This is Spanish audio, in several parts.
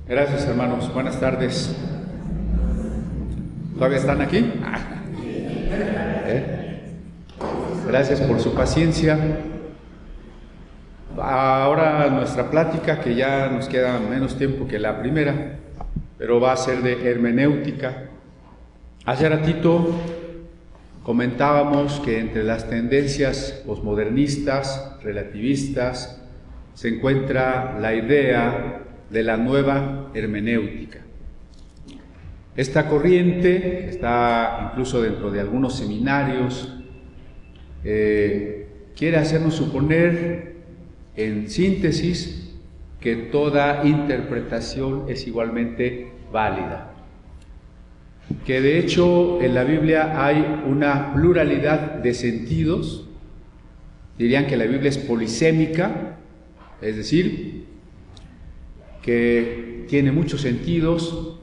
Gracias, hermanos. Buenas tardes. ¿Todavía están aquí? Gracias por su paciencia. Ahora nuestra plática, que ya nos queda menos tiempo que la primera, pero va a ser de hermenéutica. Hace ratito comentábamos que entre las tendencias posmodernistas, relativistas, se encuentra la idea de la nueva hermenéutica. Esta corriente, que está incluso dentro de algunos seminarios, quiere hacernos suponer, en síntesis, que toda interpretación es igualmente válida. Que de hecho en la Biblia hay una pluralidad de sentidos. Dirían que la Biblia es polisémica, es decir, que tiene muchos sentidos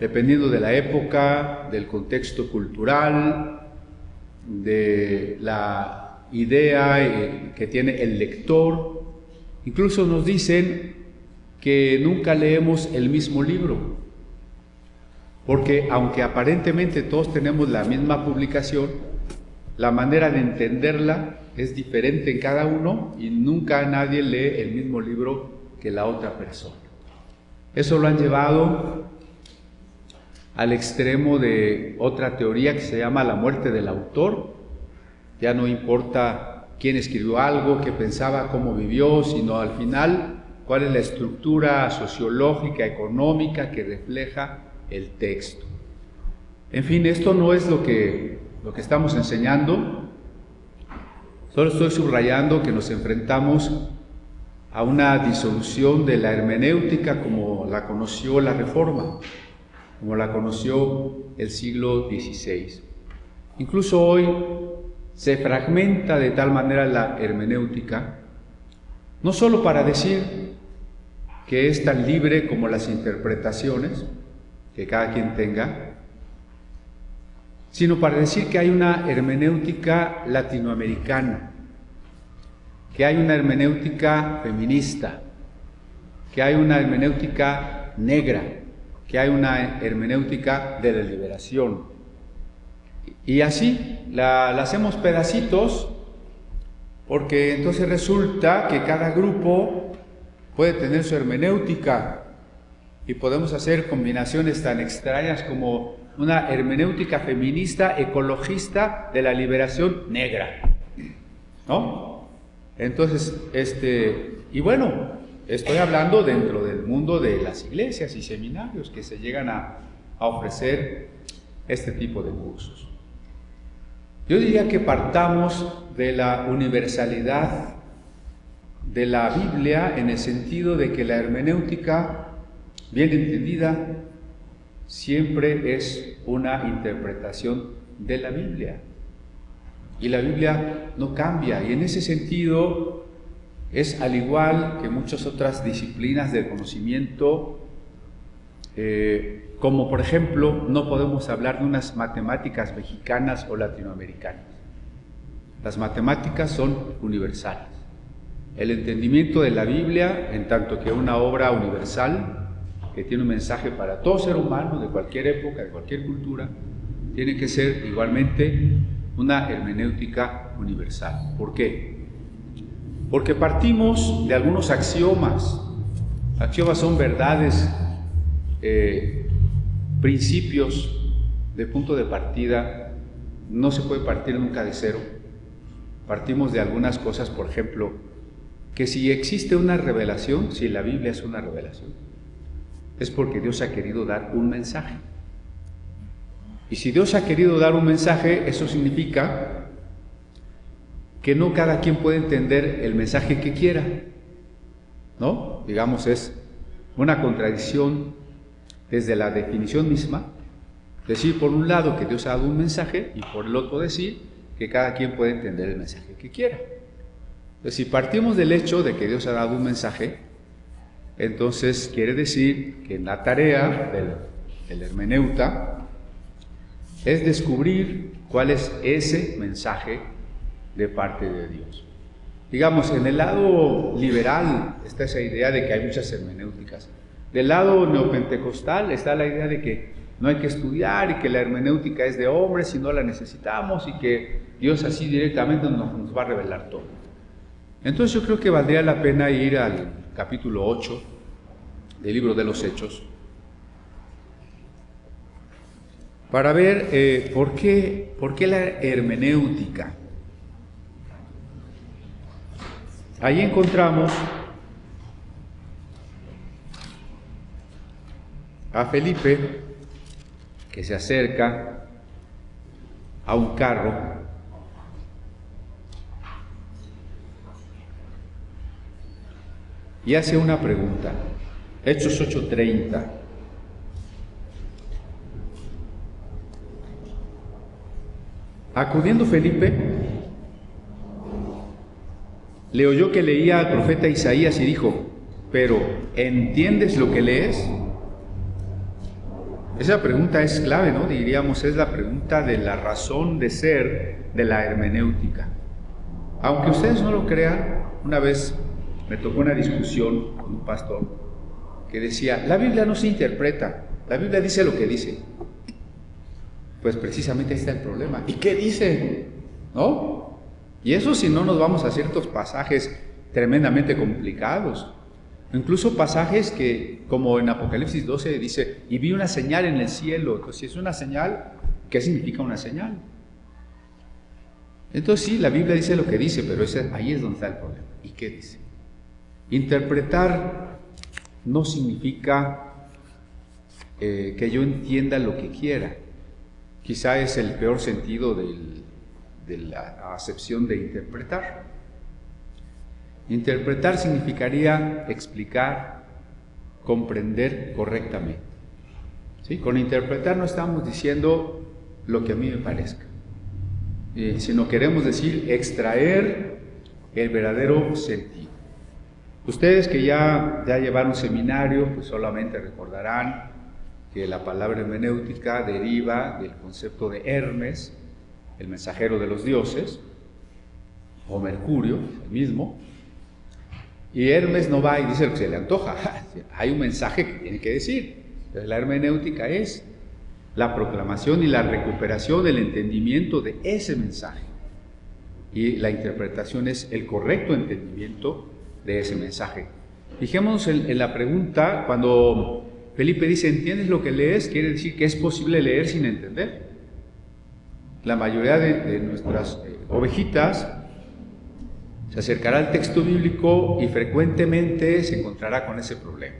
dependiendo de la época, del contexto cultural, de la idea que tiene el lector. Incluso nos dicen que nunca leemos el mismo libro, porque aunque aparentemente todos tenemos la misma publicación, la manera de entenderla es diferente en cada uno y nunca nadie lee el mismo libro que la otra persona. Eso lo han llevado al extremo de otra teoría que se llama la muerte del autor. Ya no importa quién escribió algo, qué pensaba, cómo vivió, sino al final cuál es la estructura sociológica, económica que refleja el texto. En fin, esto no es lo que estamos enseñando. Solo estoy subrayando que nos enfrentamos a una disolución de la hermenéutica como la conoció la Reforma, como la conoció el siglo XVI. Incluso hoy se fragmenta de tal manera la hermenéutica, no solo para decir que es tan libre como las interpretaciones que cada quien tenga, sino para decir que hay una hermenéutica latinoamericana, que hay una hermenéutica feminista, que hay una hermenéutica negra, que hay una hermenéutica de la liberación. Y así la hacemos pedacitos, porque entonces resulta que cada grupo puede tener su hermenéutica y podemos hacer combinaciones tan extrañas como una hermenéutica feminista, ecologista de la liberación negra, ¿no? Entonces, y bueno, estoy hablando dentro del mundo de las iglesias y seminarios que se llegan a ofrecer este tipo de cursos. Yo diría que partamos de la universalidad de la Biblia en el sentido de que la hermenéutica, bien entendida, siempre es una interpretación de la Biblia. Y la Biblia no cambia, y en ese sentido es al igual que muchas otras disciplinas del conocimiento, como por ejemplo, no podemos hablar de unas matemáticas mexicanas o latinoamericanas. Las matemáticas son universales. El entendimiento de la Biblia, en tanto que una obra universal, que tiene un mensaje para todo ser humano, de cualquier época, de cualquier cultura, tiene que ser igualmente una hermenéutica universal. ¿Por qué? Porque partimos de algunos axiomas. Axiomas son verdades, principios de punto de partida. No se puede partir nunca de cero. Partimos de algunas cosas, por ejemplo, que si existe una revelación, si la Biblia es una revelación, es porque Dios ha querido dar un mensaje. Y si Dios ha querido dar un mensaje, eso significa que no cada quien puede entender el mensaje que quiera, ¿no? Digamos, es una contradicción desde la definición misma, decir por un lado que Dios ha dado un mensaje y por el otro decir que cada quien puede entender el mensaje que quiera. Entonces, si partimos del hecho de que Dios ha dado un mensaje, entonces quiere decir que la tarea del hermeneuta es descubrir cuál es ese mensaje de parte de Dios. Digamos, en el lado liberal está esa idea de que hay muchas hermenéuticas. Del lado neopentecostal está la idea de que no hay que estudiar y que la hermenéutica es de hombres y no la necesitamos y que Dios así directamente nos va a revelar todo. Entonces yo creo que valdría la pena ir al capítulo 8 del libro de los Hechos para ver por qué la hermenéutica. Ahí encontramos a Felipe, que se acerca a un carro y hace una pregunta. Hechos 8:30. Acudiendo Felipe, le oyó que leía al profeta Isaías y dijo: pero ¿entiendes lo que lees? Esa pregunta es clave, ¿no? Diríamos, es la pregunta de la razón de ser de la hermenéutica. Aunque ustedes no lo crean, una vez me tocó una discusión con un pastor que decía: la Biblia no se interpreta, la Biblia dice lo que dice. Pues precisamente ahí está el problema. ¿Y qué dice? ¿No? Y eso si no nos vamos a ciertos pasajes tremendamente complicados. Incluso pasajes que, como en Apocalipsis 12 dice: y vi una señal en el cielo. Entonces, si es una señal, ¿qué significa una señal? Entonces sí, la Biblia dice lo que dice, pero ahí es donde está el problema. ¿Y qué dice? Interpretar no significa que yo entienda lo que quiera. Quizá es el peor sentido de la acepción de interpretar. Interpretar significaría explicar, comprender correctamente. ¿Sí? Con interpretar no estamos diciendo lo que a mí me parezca, sino queremos decir extraer el verdadero sentido. Ustedes que ya llevaron seminario, pues solamente recordarán que la palabra hermenéutica deriva del concepto de Hermes, el mensajero de los dioses, o Mercurio, el mismo. Y Hermes no va y dice lo que se le antoja. Hay un mensaje que tiene que decir. Entonces, la hermenéutica es la proclamación y la recuperación del entendimiento de ese mensaje. Y la interpretación es el correcto entendimiento de ese mensaje. Fijémonos en la pregunta, cuando Felipe dice: ¿entiendes lo que lees? Quiere decir que es posible leer sin entender. La mayoría de nuestras ovejitas se acercará al texto bíblico y frecuentemente se encontrará con ese problema.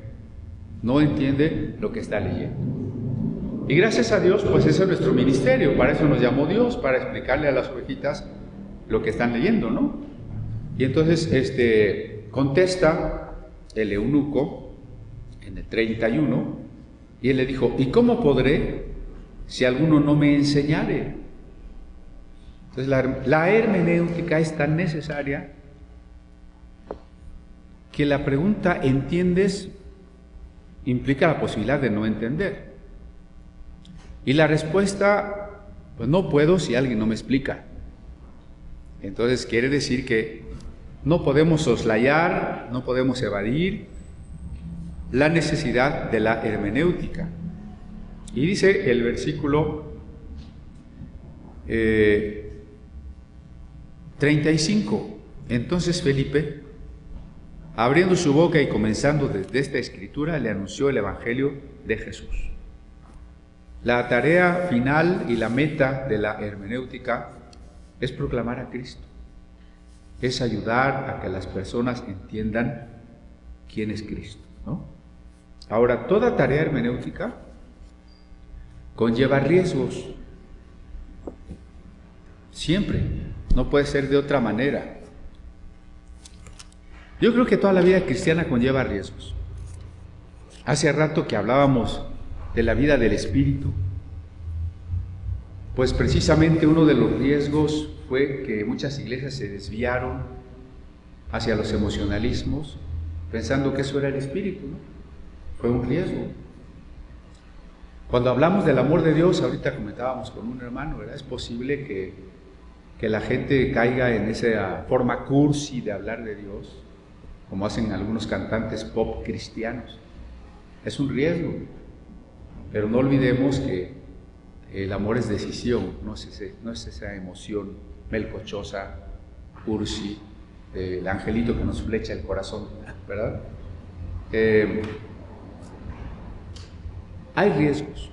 No entiende lo que está leyendo. Y gracias a Dios, pues ese es nuestro ministerio. Para eso nos llamó Dios, para explicarle a las ovejitas lo que están leyendo, ¿no? Y entonces contesta el eunuco en el 31, y él le dijo: ¿y cómo podré si alguno no me enseñare? Entonces la hermenéutica es tan necesaria que la pregunta ¿entiendes? Implica la posibilidad de no entender. Y la respuesta, pues no puedo si alguien no me explica. Entonces quiere decir que no podemos soslayar, no podemos evadir la necesidad de la hermenéutica. Y dice el versículo 35, entonces Felipe, abriendo su boca y comenzando desde esta escritura, le anunció el Evangelio de Jesús. La tarea final y la meta de la hermenéutica es proclamar a Cristo, es ayudar a que las personas entiendan quién es Cristo, ¿no? Ahora, toda tarea hermenéutica conlleva riesgos, siempre, no puede ser de otra manera. Yo creo que toda la vida cristiana conlleva riesgos. Hace rato que hablábamos de la vida del Espíritu, pues precisamente uno de los riesgos fue que muchas iglesias se desviaron hacia los emocionalismos, pensando que eso era el Espíritu, ¿no? Fue un riesgo. Cuando hablamos del amor de Dios, ahorita comentábamos con un hermano, ¿verdad? Es posible que la gente caiga en esa forma cursi de hablar de Dios, como hacen algunos cantantes pop cristianos. es un riesgo, pero no olvidemos que el amor es decisión, no es esa emoción melcochosa, cursi, el angelito que nos flecha el corazón, ¿verdad? Hay riesgos.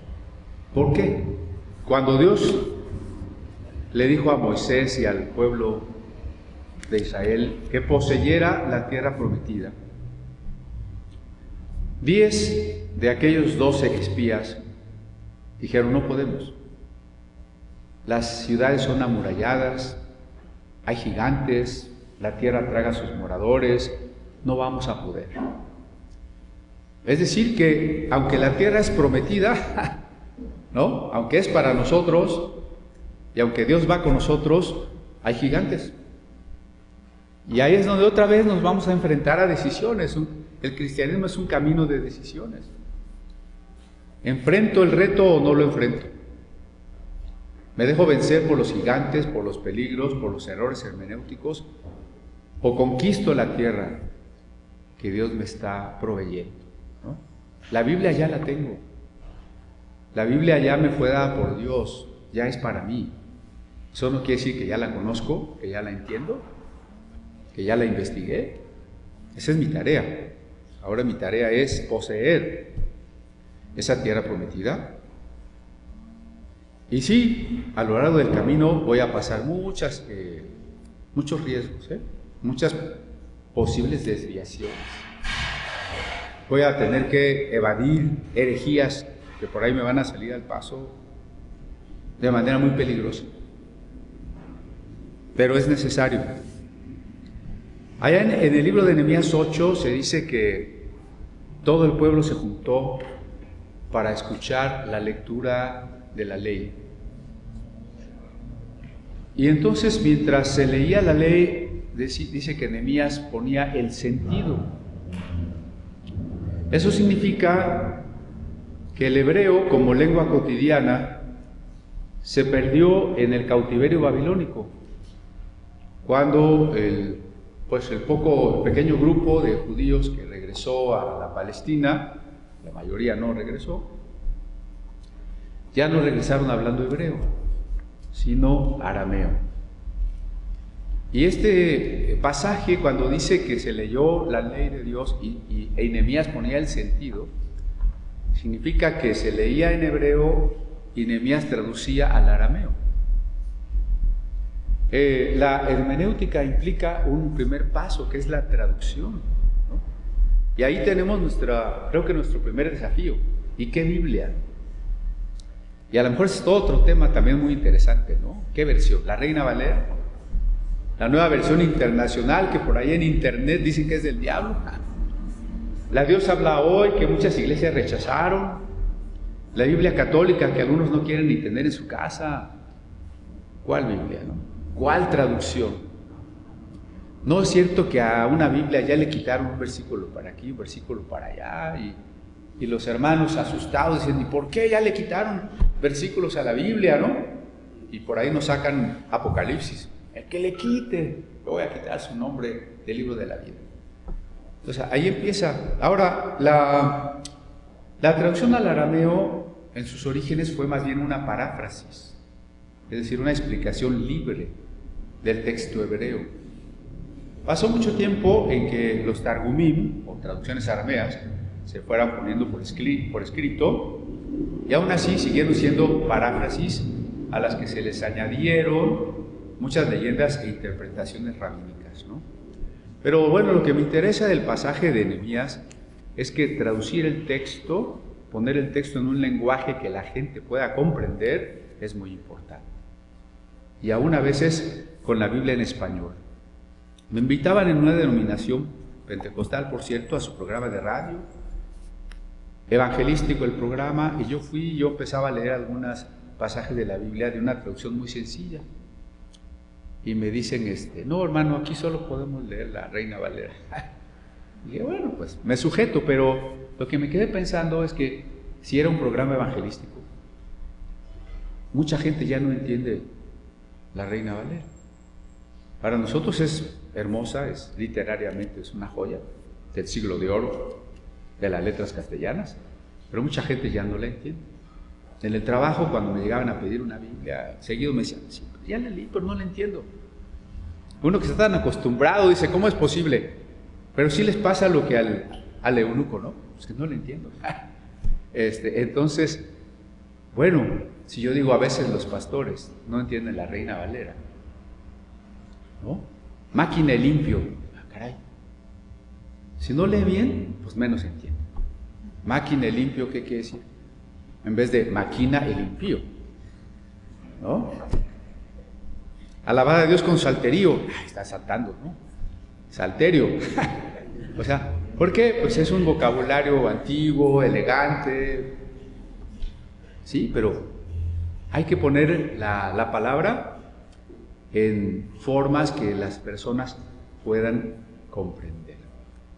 ¿Por qué? Cuando Dios le dijo a Moisés y al pueblo de Israel que poseyera la tierra prometida, 10 de aquellos 12 espías dijeron: no podemos. Las ciudades son amuralladas, hay gigantes, la tierra traga a sus moradores, no vamos a poder. Es decir que aunque la tierra es prometida, ¿no? Aunque es para nosotros y aunque Dios va con nosotros, hay gigantes. Y ahí es donde otra vez nos vamos a enfrentar a decisiones. El cristianismo es un camino de decisiones. ¿Enfrento el reto o no lo enfrento? ¿Me dejo vencer por los gigantes, por los peligros, por los errores hermenéuticos? ¿O conquisto la tierra que Dios me está proveyendo? ¿No? La Biblia ya la tengo. La Biblia ya me fue dada por Dios, ya es para mí. Eso no quiere decir que ya la conozco, que ya la entiendo, que ya la investigué. Esa es mi tarea. Ahora mi tarea es poseer esa tierra prometida. Y sí, a lo largo del camino voy a pasar muchos riesgos, muchas posibles desviaciones. Voy a tener que evadir herejías que por ahí me van a salir al paso de manera muy peligrosa. Pero es necesario. Allá en el libro de Nehemías 8 se dice que todo el pueblo se juntó para escuchar la lectura de la ley. Y entonces, mientras se leía la ley, dice que Nehemías ponía el sentido. Eso significa que el hebreo, como lengua cotidiana, se perdió en el cautiverio babilónico, cuando el pequeño grupo de judíos que regresó a la Palestina, la mayoría no regresó, ya no regresaron hablando hebreo, sino arameo. Y este pasaje, cuando dice que se leyó la ley de Dios y Nehemías ponía el sentido, significa que se leía en hebreo y Nehemías traducía al arameo. La hermenéutica implica un primer paso, que es la traducción, ¿no? Y ahí tenemos creo que nuestro primer desafío. ¿Y qué Biblia? Y a lo mejor es todo otro tema también muy interesante, ¿no? ¿Qué versión? ¿La Reina Valera? ¿La nueva versión internacional que por ahí en internet dicen que es del diablo? ¿La Dios habla hoy que muchas iglesias rechazaron? ¿La Biblia católica que algunos no quieren ni tener en su casa? ¿Cuál Biblia, no? ¿Cuál traducción? No es cierto que a una Biblia ya le quitaron un versículo para aquí, un versículo para allá, y los hermanos asustados dicen: ¿y por qué ya le quitaron versículos a la Biblia, no? Y por ahí nos sacan Apocalipsis. El que le quite, le voy a quitar su nombre del libro de la vida. Entonces ahí empieza. Ahora, la traducción al arameo en sus orígenes fue más bien una paráfrasis, es decir, una explicación libre del texto hebreo. Pasó mucho tiempo en que los targumim, o traducciones arameas, se fueran poniendo por escrito, y aún así siguieron siendo paráfrasis a las que se les añadieron muchas leyendas e interpretaciones rabínicas, ¿no? Pero bueno, lo que me interesa del pasaje de Nehemías es que traducir el texto, poner el texto en un lenguaje que la gente pueda comprender, es muy importante. Y aún a veces con la Biblia en español. Me invitaban en una denominación pentecostal, por cierto, a su programa de radio, evangelístico el programa, y yo empezaba a leer algunos pasajes de la Biblia de una traducción muy sencilla. Y me dicen, no hermano, aquí solo podemos leer la Reina Valera. Y dije, bueno, pues me sujeto, pero lo que me quedé pensando es que si era un programa evangelístico, mucha gente ya no entiende la Reina Valera. Para nosotros es hermosa, literariamente es una joya del siglo de oro, de las letras castellanas, pero mucha gente ya no la entiende. En el trabajo, cuando me llegaban a pedir una Biblia, seguido me decían, sí, ya la leí, pero no la entiendo. Uno que está tan acostumbrado dice, ¿cómo es posible? Pero sí les pasa lo que al eunuco, ¿no? Es que no la entiendo. Entonces, bueno, si yo digo a veces los pastores no entienden la Reina Valera, ¿no? Máquina y limpio, caray. Si no lee bien, pues menos entiende. Máquina y limpio, ¿qué quiere decir? En vez de máquina y limpio, ¿no? Alabad a Dios con salterio. Ay, está saltando, ¿no? Salterio. O sea, ¿por qué? Pues es un vocabulario antiguo, elegante. Sí, pero hay que poner la palabra en formas que las personas puedan comprender.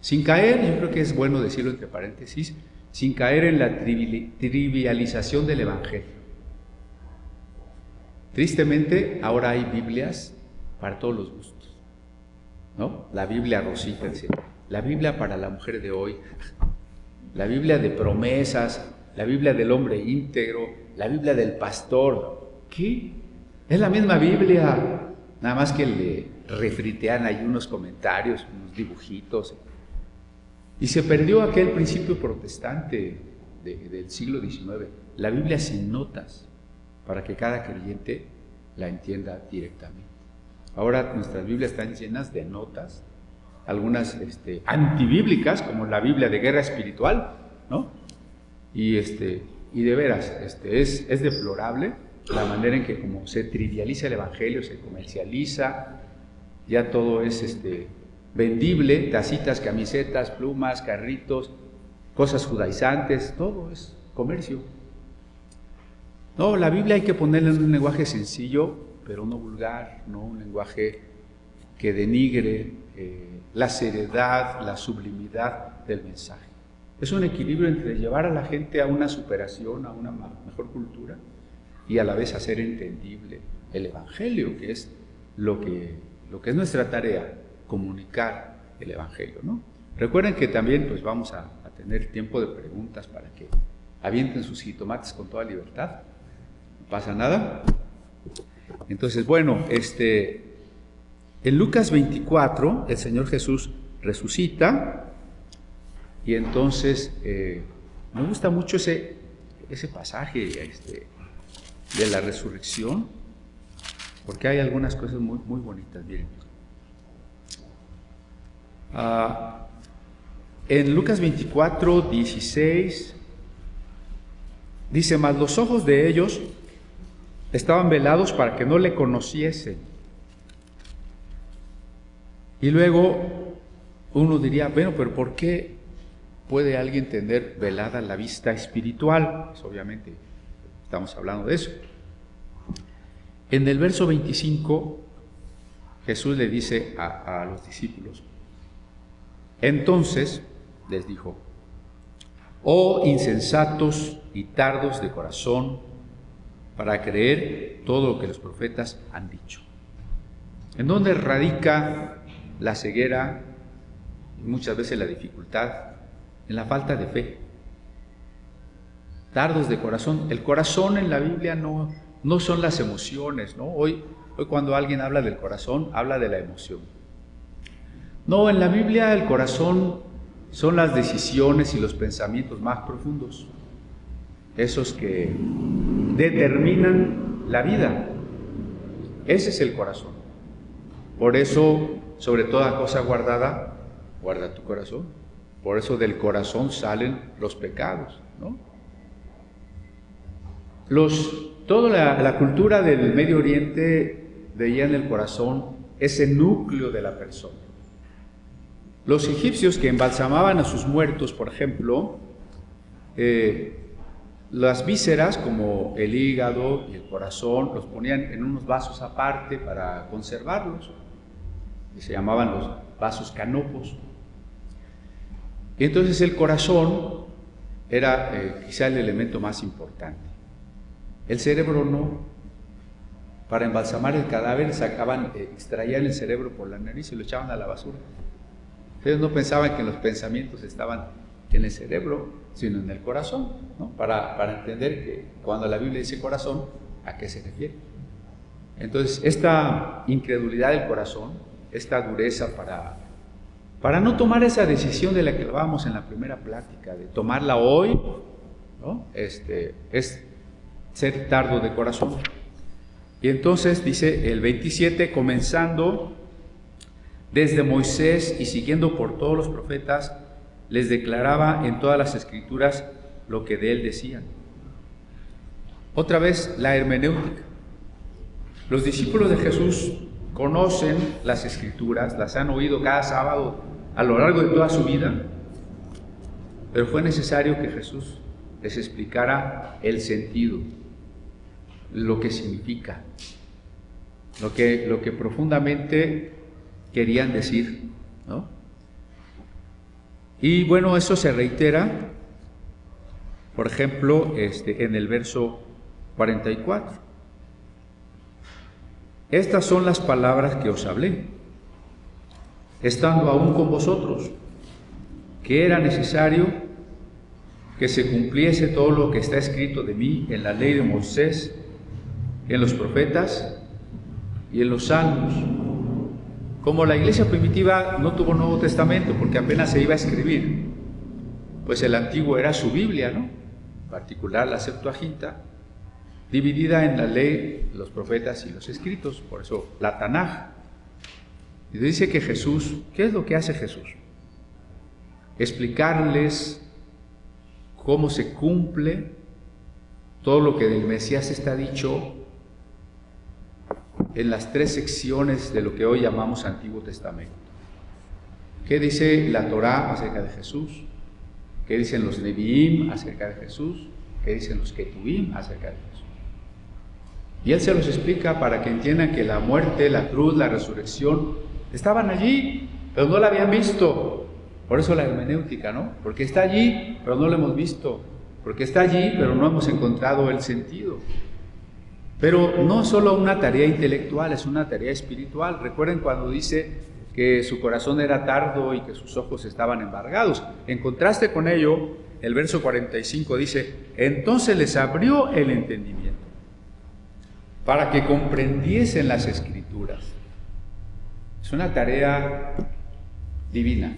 Sin caer, yo creo que es bueno decirlo entre paréntesis, sin caer en la trivialización del Evangelio. Tristemente, ahora hay Biblias para todos los gustos, ¿no? La Biblia Rosita, la Biblia para la mujer de hoy, la Biblia de promesas, la Biblia del hombre íntegro, la Biblia del pastor. ¿Qué? Es la misma Biblia, nada más que le refritean ahí unos comentarios, unos dibujitos. Y se perdió aquel principio protestante del siglo XIX, la Biblia sin notas, para que cada creyente la entienda directamente. Ahora nuestras Biblias están llenas de notas, algunas antibíblicas, como la Biblia de guerra espiritual, ¿no? Y de veras, es deplorable la manera en que como se trivializa el Evangelio, se comercializa, ya todo es vendible, tacitas, camisetas, plumas, carritos, cosas judaizantes, todo es comercio. No, la Biblia hay que ponerla en un lenguaje sencillo, pero no vulgar, no un lenguaje que denigre la seriedad, la sublimidad del mensaje. Es un equilibrio entre llevar a la gente a una superación, a una mejor cultura, y a la vez hacer entendible el Evangelio, que es lo que es nuestra tarea, comunicar el Evangelio, ¿no? Recuerden que también pues vamos a tener tiempo de preguntas para que avienten sus jitomates con toda libertad. No pasa nada. Entonces, bueno, en Lucas 24 el Señor Jesús resucita y entonces me gusta mucho ese pasaje de la resurrección, porque hay algunas cosas muy, muy bonitas. Miren, en Lucas 24, 16 dice, mas los ojos de ellos estaban velados para que no le conociesen. Y luego uno diría, bueno, pero ¿por qué puede alguien tener velada la vista espiritual? Pues obviamente estamos hablando de eso. En el verso 25 Jesús le dice a los discípulos, entonces les dijo, oh insensatos y tardos de corazón, para creer todo lo que los profetas han dicho. ¿En dónde radica la ceguera y muchas veces la dificultad? En la falta de fe. Tardos de corazón. El corazón en la Biblia no son las emociones, ¿no? Hoy cuando alguien habla del corazón, habla de la emoción. No, en la Biblia el corazón son las decisiones y los pensamientos más profundos, esos que determinan la vida. Ese es el corazón. Por eso, sobre toda cosa guardada, guarda tu corazón. Por eso del corazón salen los pecados, ¿no? Toda la cultura del Medio Oriente veía en el corazón ese núcleo de la persona. Los egipcios que embalsamaban a sus muertos, por ejemplo, las vísceras como el hígado y el corazón los ponían en unos vasos aparte para conservarlos, y se llamaban los vasos canopos. Y entonces el corazón era quizá el elemento más importante. El cerebro no. Para embalsamar el cadáver extraían el cerebro por la nariz y lo echaban a la basura. Ellos no pensaban que los pensamientos estaban en el cerebro, sino en el corazón, ¿no? Para entender que cuando la Biblia dice corazón, ¿a qué se refiere? Entonces, esta incredulidad del corazón, esta dureza para no tomar esa decisión de la que hablábamos en la primera plática, de tomarla hoy, ¿no? Es ser tardo de corazón. Y entonces dice el 27, comenzando desde Moisés y siguiendo por todos los profetas, les declaraba en todas las escrituras lo que de él decían. Otra vez la hermenéutica. Los discípulos de Jesús conocen las escrituras, las han oído cada sábado a lo largo de toda su vida, pero fue necesario que Jesús les explicara el sentido, lo que significa, lo que profundamente querían decir, ¿no? Y bueno, eso se reitera, por ejemplo, en el verso 44. Estas son las palabras que os hablé, estando aún con vosotros, que era necesario que se cumpliese todo lo que está escrito de mí en la ley de Moisés, en los profetas y en los salmos. Como la iglesia primitiva no tuvo Nuevo Testamento porque apenas se iba a escribir, pues el antiguo era su Biblia, ¿no? En particular la Septuaginta, dividida en la ley, los profetas y los escritos, por eso la Tanaj. Y dice que Jesús, ¿qué es lo que hace Jesús? Explicarles cómo se cumple todo lo que del Mesías está dicho en las tres secciones de lo que hoy llamamos Antiguo Testamento. ¿Qué dice la Torá acerca de Jesús? ¿Qué dicen los Neviim acerca de Jesús? ¿Qué dicen los Ketubim acerca de Jesús? Y Él se los explica para que entiendan que la muerte, la cruz, la resurrección estaban allí, pero no la habían visto. Por eso la hermenéutica, ¿no? Porque está allí, pero no la hemos visto. Porque está allí, pero no hemos encontrado el sentido. Pero no solo una tarea intelectual, es una tarea espiritual. Recuerden cuando dice que su corazón era tardo y que sus ojos estaban embargados. En contraste con ello, el verso 45 dice, entonces les abrió el entendimiento para que comprendiesen las escrituras. Es una tarea divina.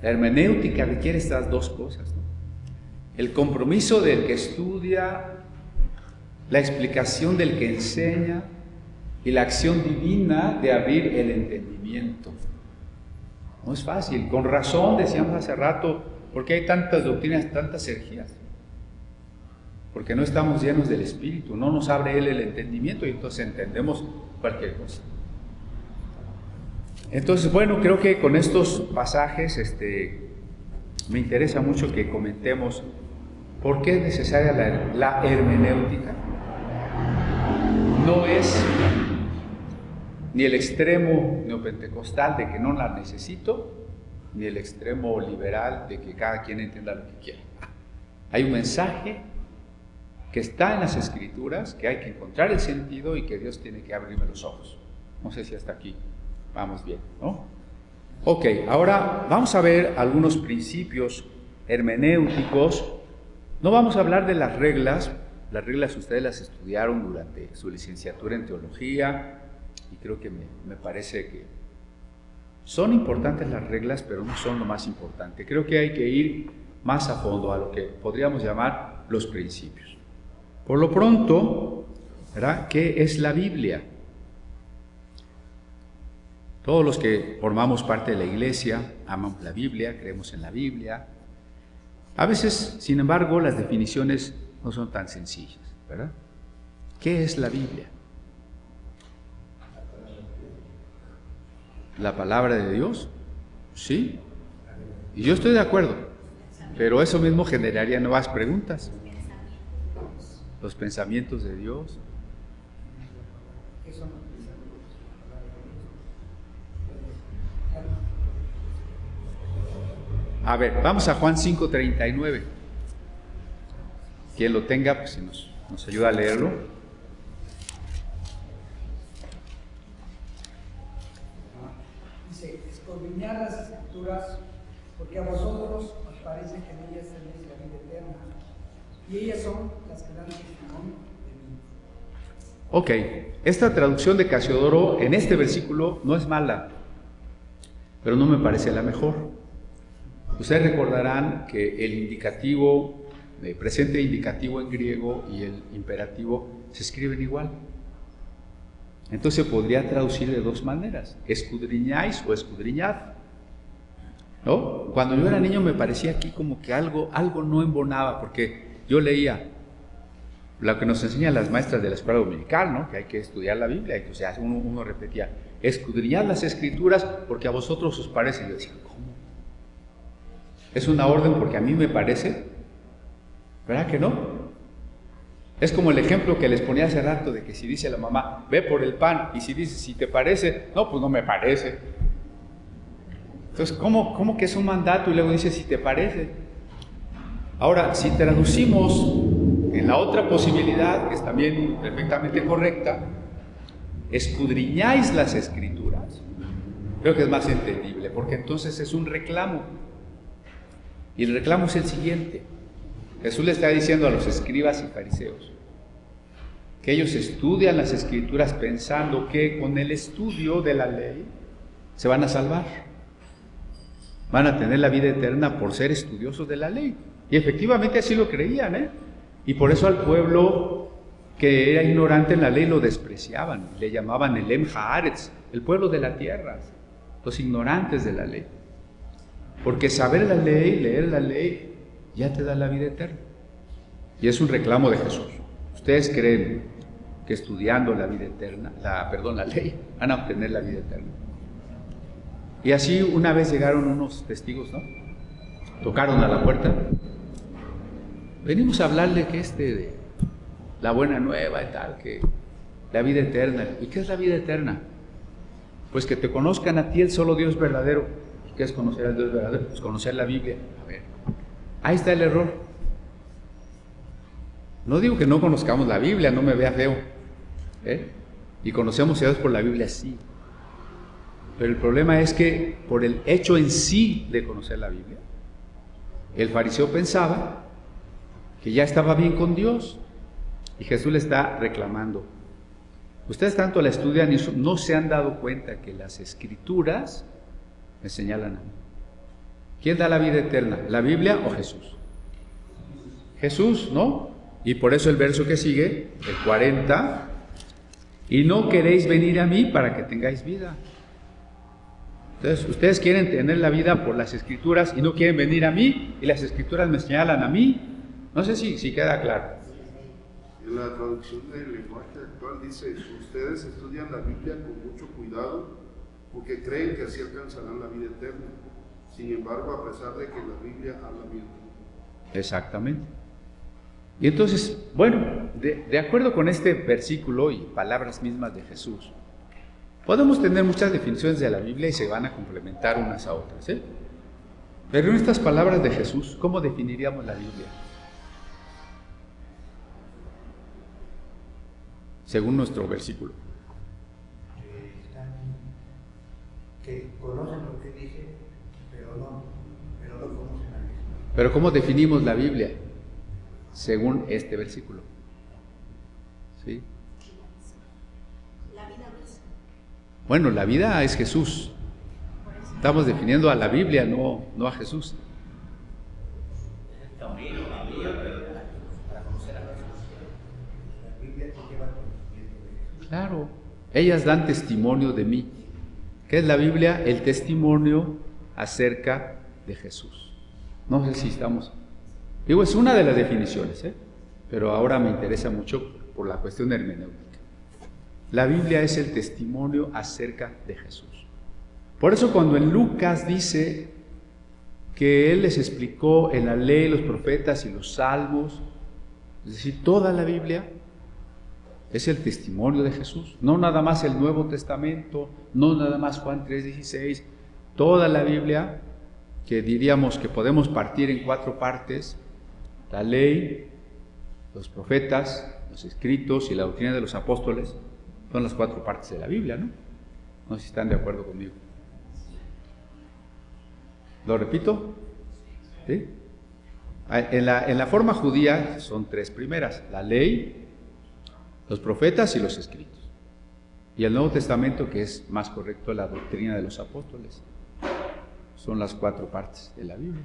La hermenéutica requiere estas dos cosas, ¿no? El compromiso del que estudia, la explicación del que enseña y la acción divina de abrir el entendimiento. No es fácil, con razón decíamos hace rato, ¿por qué hay tantas doctrinas, tantas herejías? Porque no estamos llenos del Espíritu, no nos abre Él el entendimiento y entonces entendemos cualquier cosa. Entonces, bueno, creo que con estos pasajes me interesa mucho que comentemos por qué es necesaria la hermenéutica. No es ni el extremo neopentecostal de que no la necesito, ni el extremo liberal de que cada quien entienda lo que quiera. Hay un mensaje que está en las Escrituras, que hay que encontrar el sentido y que Dios tiene que abrirme los ojos. No sé si hasta aquí vamos bien, ¿no? Ok, ahora vamos a ver algunos principios hermenéuticos. No vamos a hablar de las reglas ustedes las estudiaron durante su licenciatura en teología y creo que me parece que son importantes las reglas, pero no son lo más importante. Creo que hay que ir más a fondo a lo que podríamos llamar los principios. Por lo pronto, ¿verdad? ¿Qué es la Biblia? Todos los que formamos parte de la iglesia amamos la Biblia, creemos en la Biblia. A veces, sin embargo, las definiciones no son tan sencillas, ¿verdad? ¿Qué es la Biblia? ¿La palabra de Dios? Sí. Y yo estoy de acuerdo, pero eso mismo generaría nuevas preguntas. Los pensamientos de Dios. A ver, vamos a Juan 5:39. Quien lo tenga, pues si nos ayuda a leerlo. Dice, escudriñad las Escrituras, porque a vosotros os parece que en ellas tenéis la vida eterna, y ellas son las que dan testimonio de mí. Ok, esta traducción de Casiodoro en este versículo no es mala, pero no me parece la mejor. Ustedes recordarán que el indicativo, el presente indicativo en griego y el imperativo se escriben igual. Entonces podría traducir de dos maneras: escudriñáis o escudriñad, ¿no? Cuando yo era niño me parecía aquí como que algo no embonaba, porque yo leía lo que nos enseñan las maestras de la escuela dominical, ¿no? Que hay que estudiar la Biblia, y entonces uno repetía, escudriñad las escrituras porque a vosotros os parece. Yo decía, ¿cómo? Es una orden porque a mí me parece, ¿verdad que no? Es como el ejemplo que les ponía hace rato de que si dice la mamá, ve por el pan, y si dice, si te parece, no, pues no me parece. Entonces, ¿cómo que es un mandato y luego dice, si te parece? Ahora, si traducimos en la otra posibilidad, que es también perfectamente correcta, escudriñáis las escrituras, creo que es más entendible, porque entonces es un reclamo. Y el reclamo es el siguiente. Jesús le está diciendo a los escribas y fariseos que ellos estudian las escrituras pensando que con el estudio de la ley se van a salvar, van a tener la vida eterna por ser estudiosos de la ley. Y efectivamente así lo creían, ¿eh? Y por eso al pueblo que era ignorante en la ley lo despreciaban, le llamaban el Em Haaretz, el pueblo de la tierra, los ignorantes de la ley. Porque saber la ley, leer la ley, ya te da la vida eterna. Y es un reclamo de Jesús. ¿Ustedes creen que estudiando la vida eterna, la ley, van a obtener la vida eterna? Y así una vez llegaron unos testigos, ¿no? Tocaron a la puerta. Venimos a hablarle que de la buena nueva y tal, que la vida eterna. ¿Y qué es la vida eterna? Pues que te conozcan a ti, el solo Dios verdadero. ¿Y qué es conocer al Dios verdadero? Pues conocer la Biblia. A ver, ahí está el error. No digo que no conozcamos la Biblia, no me vea feo, y conocemos a Dios por la Biblia, sí. Pero el problema es que por el hecho en sí de conocer la Biblia, el fariseo pensaba que ya estaba bien con Dios, y Jesús le está reclamando. Ustedes tanto la estudian y no se han dado cuenta que las Escrituras me señalan a mí. ¿Quién da la vida eterna? ¿La Biblia o Jesús? Jesús, ¿no? Y por eso el verso que sigue, el 40, y no queréis venir a mí para que tengáis vida. Entonces, ustedes quieren tener la vida por las Escrituras y no quieren venir a mí, y las Escrituras me señalan a mí. No sé si queda claro. En la traducción del lenguaje actual dice, ustedes estudian la Biblia con mucho cuidado porque creen que así alcanzarán la vida eterna. Sin embargo, a pesar de que la Biblia habla bien. Exactamente. Y entonces, bueno, de acuerdo con este versículo y palabras mismas de Jesús, podemos tener muchas definiciones de la Biblia y se van a complementar unas a otras, ¿eh? Pero en estas palabras de Jesús, ¿cómo definiríamos la Biblia? Según nuestro versículo. Que conocen lo que dice, pero no conocen a Jesús. Pero ¿cómo definimos la Biblia? Según este versículo. ¿Sí? La vida misma. Bueno, la vida es Jesús. Estamos definiendo a la Biblia, no a Jesús. Claro, ellas dan testimonio de mí. ¿Qué es la Biblia? El testimonio acerca de Jesús. No sé si estamos... Digo, es una de las definiciones, pero ahora me interesa mucho por la cuestión hermenéutica. La Biblia es el testimonio acerca de Jesús. Por eso cuando en Lucas dice que Él les explicó en la ley, los profetas y los salmos, es decir, toda la Biblia es el testimonio de Jesús. No nada más el Nuevo Testamento, no nada más Juan 3:16, toda la Biblia, que diríamos que podemos partir en 4 partes: la ley, los profetas, los escritos y la doctrina de los apóstoles. Son las 4 partes de la Biblia, ¿no? No sé si están de acuerdo conmigo. ¿Lo repito? ¿Sí? En la forma judía son 3 primeras: la ley, los profetas y los escritos. Y el Nuevo Testamento, que es más correcto, la doctrina de los apóstoles. Son las 4 partes de la Biblia.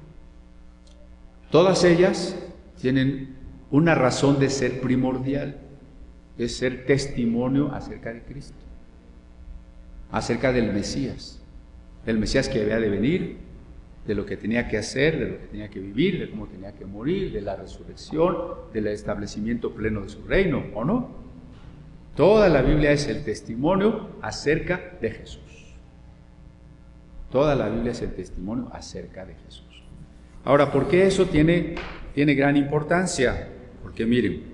Todas ellas tienen una razón de ser primordial, es ser testimonio acerca de Cristo, acerca del Mesías que había de venir, de lo que tenía que hacer, de lo que tenía que vivir, de cómo tenía que morir, de la resurrección, del establecimiento pleno de su reino, ¿o no? Toda la Biblia es el testimonio acerca de Jesús. Toda la Biblia es el testimonio acerca de Jesús. Ahora, ¿por qué eso tiene gran importancia? Porque miren,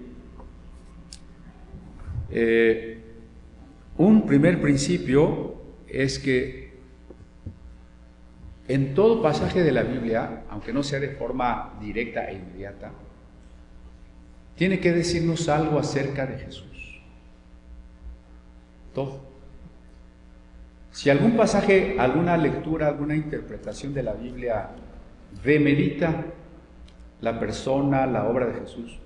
un primer principio es que en todo pasaje de la Biblia, aunque no sea de forma directa e inmediata, tiene que decirnos algo acerca de Jesús. Todo. Si algún pasaje, alguna lectura, alguna interpretación de la Biblia demerita la persona, la obra de Jesús,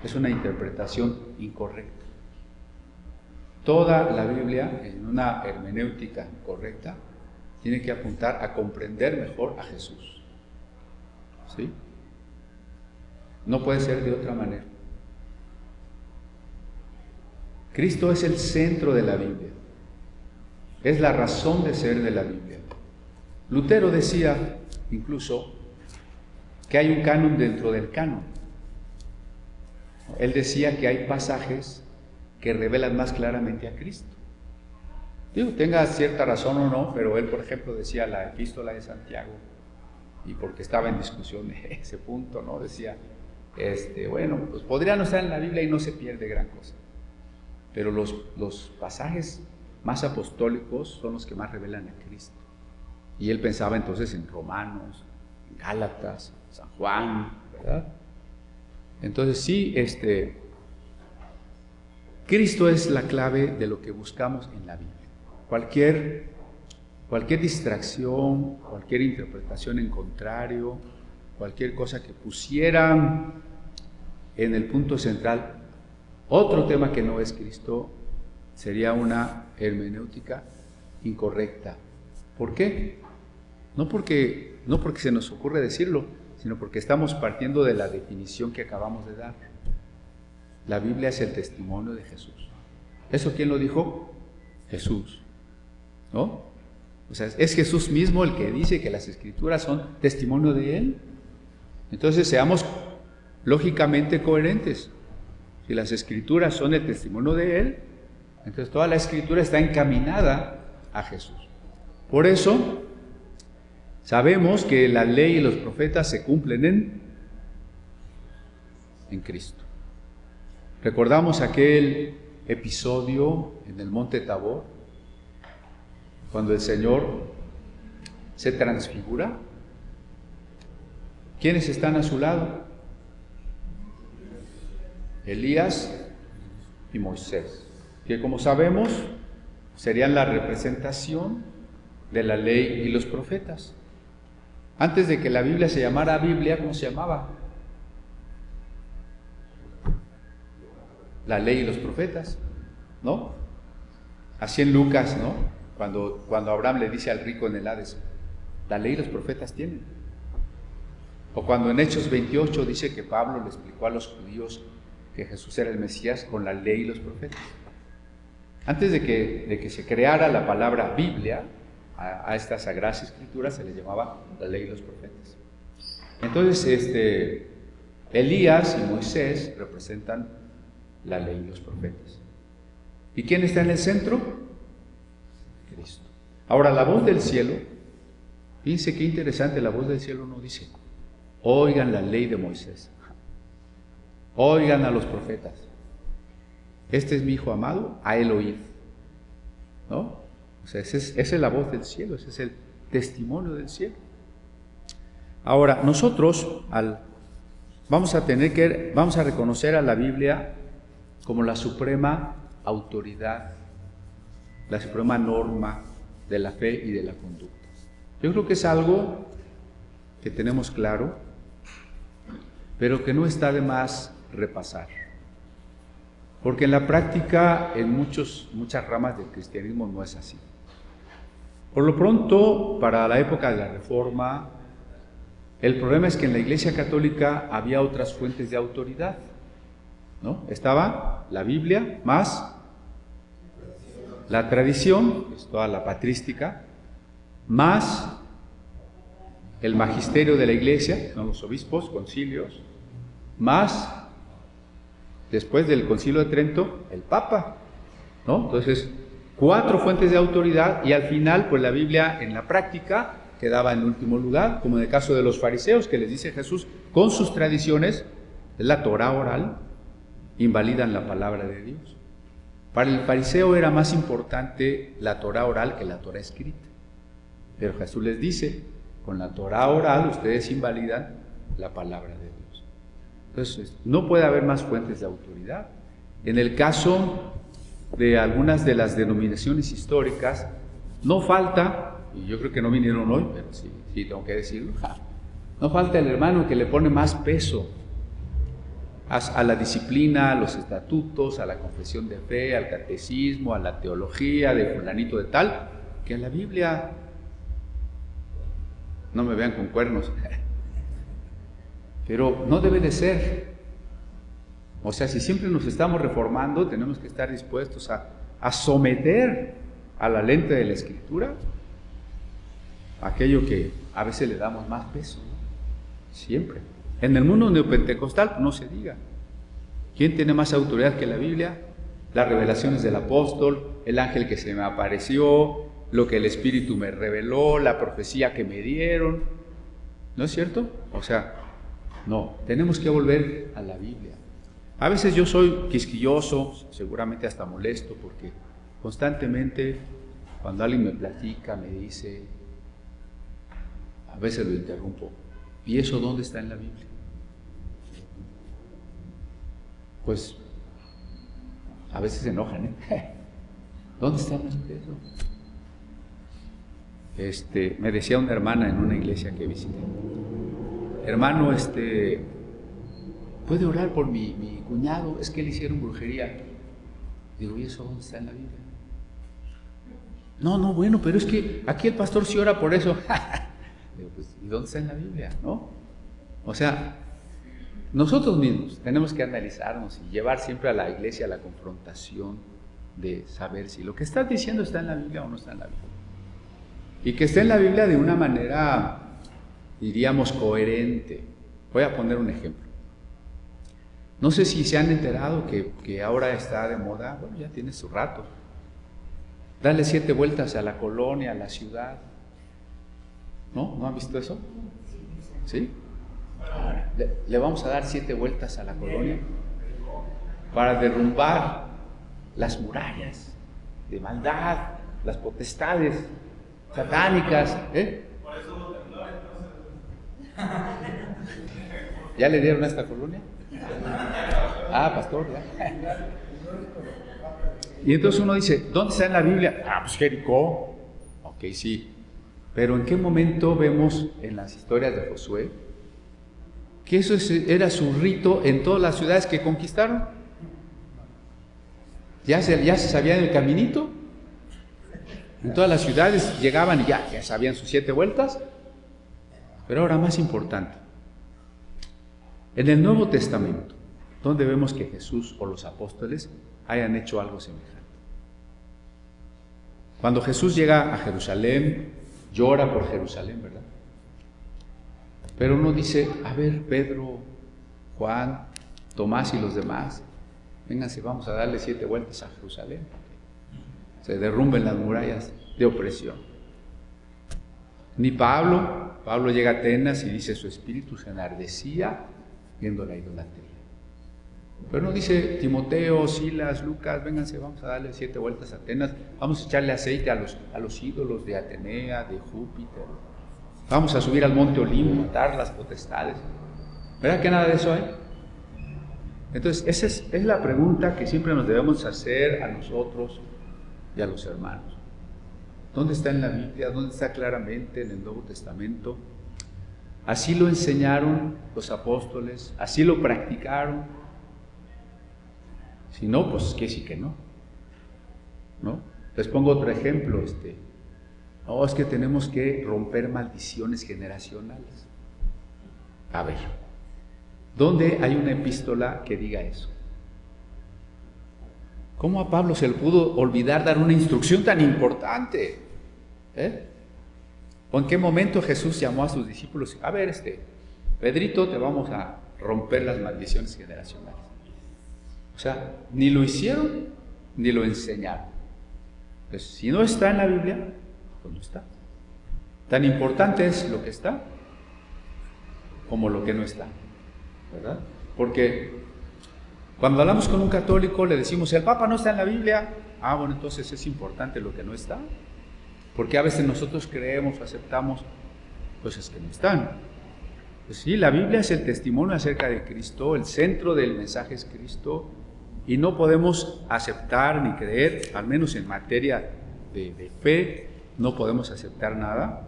es una interpretación incorrecta. Toda la Biblia, en una hermenéutica correcta, tiene que apuntar a comprender mejor a Jesús. ¿Sí? No puede ser de otra manera. Cristo es el centro de la Biblia. Es la razón de ser de la Biblia. Lutero decía incluso que hay un canon dentro del canon. Él decía que hay pasajes que revelan más claramente a Cristo. Digo, tenga cierta razón o no, pero él, por ejemplo, decía la epístola de Santiago, y porque estaba en discusión ese punto, ¿no? Decía, bueno, pues podría no estar en la Biblia y no se pierde gran cosa. Pero los pasajes más apostólicos son los que más revelan a Cristo. Y él pensaba entonces en Romanos, en Gálatas, San Juan, ¿verdad? Entonces sí, Cristo es la clave de lo que buscamos en la Biblia. Cualquier distracción, cualquier interpretación en contrario, cualquier cosa que pusiera en el punto central otro tema que no es Cristo, sería una hermenéutica incorrecta. ¿Por qué? No porque se nos ocurre decirlo, sino porque estamos partiendo de la definición que acabamos de dar. La Biblia es el testimonio de Jesús. ¿Eso quién lo dijo? Jesús, ¿no? O sea, es Jesús mismo el que dice que las Escrituras son testimonio de Él. Entonces seamos lógicamente coherentes. Si las Escrituras son el testimonio de Él, entonces toda la Escritura está encaminada a Jesús. Por eso sabemos que la ley y los profetas se cumplen en Cristo. Recordamos aquel episodio en el monte Tabor, cuando el Señor se transfigura. ¿Quiénes están a su lado? Elías y Moisés, que como sabemos serían la representación de la ley y los profetas. Antes de que la Biblia se llamara Biblia, ¿cómo se llamaba? La ley y los profetas, ¿no? Así en Lucas, ¿no? Cuando Abraham le dice al rico en el Hades, la ley y los profetas tienen. O cuando en Hechos 28 dice que Pablo le explicó a los judíos que Jesús era el Mesías con la ley y los profetas. Antes de que se creara la palabra Biblia, a estas sagradas escrituras se les llamaba la ley y los profetas. Entonces, Elías y Moisés representan la ley y los profetas. ¿Y quién está en el centro? Cristo. Ahora, la voz del cielo, fíjense qué interesante, la voz del cielo no dice, oigan la ley de Moisés, oigan a los profetas, este es mi hijo amado, a él oíd, ¿no? O sea, esa es la voz del cielo, ese es el testimonio del cielo. Ahora, nosotros vamos a reconocer a la Biblia como la suprema autoridad, la suprema norma de la fe y de la conducta. Yo creo que es algo que tenemos claro, pero que no está de más repasar. Porque en la práctica, en muchas ramas del cristianismo no es así. Por lo pronto, para la época de la Reforma, el problema es que en la Iglesia Católica había otras fuentes de autoridad, ¿no? Estaba la Biblia más la tradición, es toda la patrística, más el magisterio de la Iglesia, son los obispos, concilios, más, después del Concilio de Trento, el Papa, ¿no? Entonces, 4 fuentes de autoridad y al final, pues la Biblia en la práctica quedaba en último lugar, como en el caso de los fariseos, que les dice Jesús, con sus tradiciones, la Torá oral, invalidan la palabra de Dios. Para el fariseo era más importante la Torá oral que la Torá escrita. Pero Jesús les dice, con la Torá oral ustedes invalidan la palabra de Dios. Entonces, no puede haber más fuentes de autoridad. En el caso de algunas de las denominaciones históricas, no falta, y yo creo que no vinieron hoy, pero sí tengo que decirlo, no falta el hermano que le pone más peso a la disciplina, a los estatutos, a la confesión de fe, al catecismo, a la teología de fulanito de tal, que a la Biblia. No me vean con cuernos, pero no debe de ser. O sea, si siempre nos estamos reformando, tenemos que estar dispuestos a someter a la lente de la Escritura aquello que a veces le damos más peso, ¿no? Siempre. En el mundo neopentecostal no se diga. ¿Quién tiene más autoridad que la Biblia? Las revelaciones del apóstol, el ángel que se me apareció, lo que el Espíritu me reveló, la profecía que me dieron. ¿No es cierto? O sea, no, tenemos que volver a la Biblia. A veces yo soy quisquilloso, seguramente hasta molesto, porque constantemente cuando alguien me platica, me dice, a veces lo interrumpo, ¿y eso dónde está en la Biblia? Pues a veces se enojan, ¿eh? ¿Dónde está eso? Me decía una hermana en una iglesia que visité, hermano, ¿puede orar por mi cuñado? Es que le hicieron brujería. Digo, ¿y eso dónde está en la Biblia? No, bueno, pero es que aquí el pastor sí ora por eso. Digo, pues, ¿y dónde está en la Biblia? ¿No? O sea, nosotros mismos tenemos que analizarnos y llevar siempre a la iglesia la confrontación de saber si lo que estás diciendo está en la Biblia o no está en la Biblia. Y que esté en la Biblia de una manera, diríamos, coherente. Voy a poner un ejemplo. No sé si se han enterado que ahora está de moda, bueno, ya tiene su rato, darle 7 vueltas a la colonia, a la ciudad. ¿No? ¿No han visto eso? ¿Sí? Ahora, le vamos a dar 7 vueltas a la colonia para derrumbar las murallas de maldad, las potestades satánicas, ¿eh? ¿Ya le dieron a esta colonia? Ah, pastor, ya. Y entonces uno dice, ¿dónde está en la Biblia? Ah, pues Jericó. Ok, sí. Pero ¿en qué momento vemos en las historias de Josué que eso era su rito en todas las ciudades que conquistaron? Ya se sabían el caminito. En todas las ciudades llegaban y ya sabían sus 7 vueltas. Pero ahora más importante, en el Nuevo Testamento, donde vemos que Jesús o los apóstoles hayan hecho algo semejante. Cuando Jesús llega a Jerusalén, llora por Jerusalén, ¿verdad? Pero uno dice, a ver, Pedro, Juan, Tomás y los demás, vénganse, vamos a darle 7 vueltas a Jerusalén. Se derrumben las murallas de opresión. Ni Pablo llega a Atenas y dice, su espíritu se enardecía viendo la idolatría. Pero no dice, Timoteo, Silas, Lucas, vénganse, vamos a darle 7 vueltas a Atenas, vamos a echarle aceite a los ídolos de Atenea, de Júpiter, vamos a subir al monte Olimpo, matar las potestades. ¿Verdad que nada de eso hay? Entonces, esa es la pregunta que siempre nos debemos hacer a nosotros y a los hermanos. ¿Dónde está en la Biblia? ¿Dónde está claramente en el Nuevo Testamento? Así lo enseñaron los apóstoles, así lo practicaron. Si no, pues que sí que no. ¿No? Les pongo otro ejemplo. No, es que tenemos que romper maldiciones generacionales. A ver, ¿dónde hay una epístola que diga eso? ¿Cómo a Pablo se le pudo olvidar dar una instrucción tan importante? ¿O en qué momento Jesús llamó a sus discípulos? A ver, Pedrito, te vamos a romper las maldiciones generacionales. O sea, ni lo hicieron, ni lo enseñaron. Pues si no está en la Biblia, pues no está. Tan importante es lo que está como lo que no está, ¿verdad? Porque cuando hablamos con un católico le decimos, el Papa no está en la Biblia. Ah, bueno, entonces es importante lo que no está. Porque a veces nosotros creemos o aceptamos cosas que no están. Pues sí, la Biblia es el testimonio acerca de Cristo, el centro del mensaje es Cristo, y no podemos aceptar ni creer, al menos en materia de fe, no podemos aceptar nada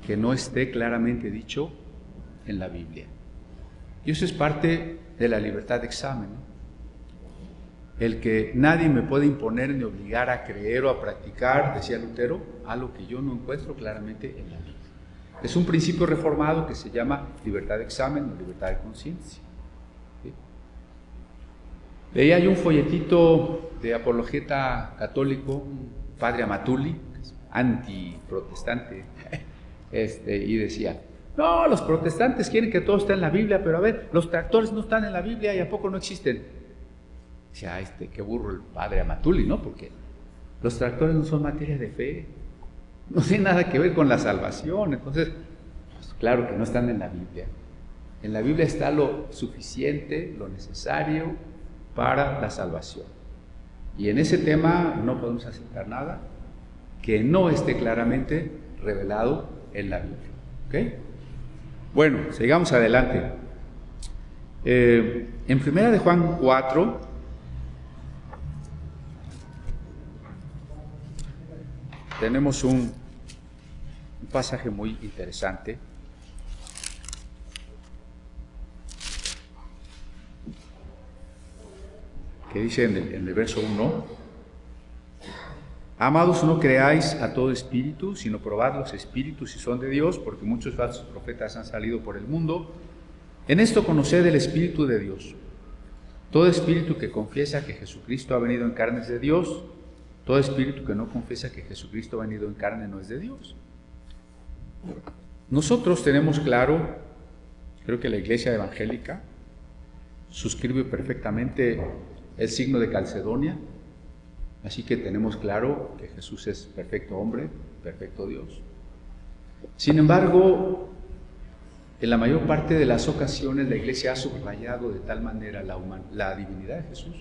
que no esté claramente dicho en la Biblia. Y eso es parte de la libertad de examen, ¿no? El que nadie me puede imponer ni obligar a creer o a practicar, decía Lutero, algo que yo no encuentro claramente en la Biblia. Es un principio reformado que se llama libertad de examen o libertad de conciencia. ¿Sí? Leía yo un folletito de apologeta católico, un padre Amatuli, antiprotestante, y decía, no, los protestantes quieren que todo esté en la Biblia, pero a ver, los tractores no están en la Biblia y ¿a poco no existen? Decía, qué burro el padre Amatuli, ¿no? Porque los tractores no son materia de fe, no tienen nada que ver con la salvación. Entonces, pues claro que no están en la Biblia. En la Biblia está lo suficiente, lo necesario para la salvación. Y en ese tema no podemos aceptar nada que no esté claramente revelado en la Biblia. ¿Ok? Bueno, sigamos adelante. En 1 de Juan 4, tenemos un pasaje muy interesante que dice en el verso 1: Amados, no creáis a todo espíritu, sino probad los espíritus si son de Dios, porque muchos falsos profetas han salido por el mundo. En esto conoced el Espíritu de Dios. Todo espíritu que confiesa que Jesucristo ha venido en carne es de Dios. Todo espíritu que no confiesa que Jesucristo ha venido en carne no es de Dios. Nosotros tenemos claro, creo que la Iglesia Evangélica suscribe perfectamente el signo de Calcedonia, así que tenemos claro que Jesús es perfecto hombre, perfecto Dios. Sin embargo, en la mayor parte de las ocasiones la Iglesia ha subrayado de tal manera la divinidad de Jesús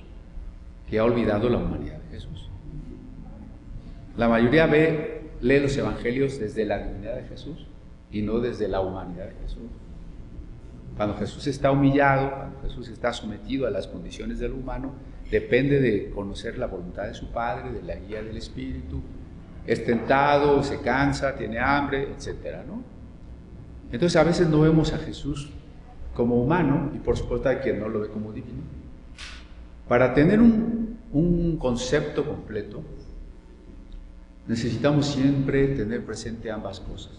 que ha olvidado la humanidad de Jesús. La mayoría lee los evangelios desde la divinidad de Jesús y no desde la humanidad de Jesús. Cuando Jesús está humillado, cuando Jesús está sometido a las condiciones del humano, depende de conocer la voluntad de su Padre, de la guía del Espíritu. Es tentado, se cansa, tiene hambre, etcétera, ¿no? Entonces a veces no vemos a Jesús como humano, y por supuesto hay quien no lo ve como divino. Para tener un concepto completo, necesitamos siempre tener presente ambas cosas: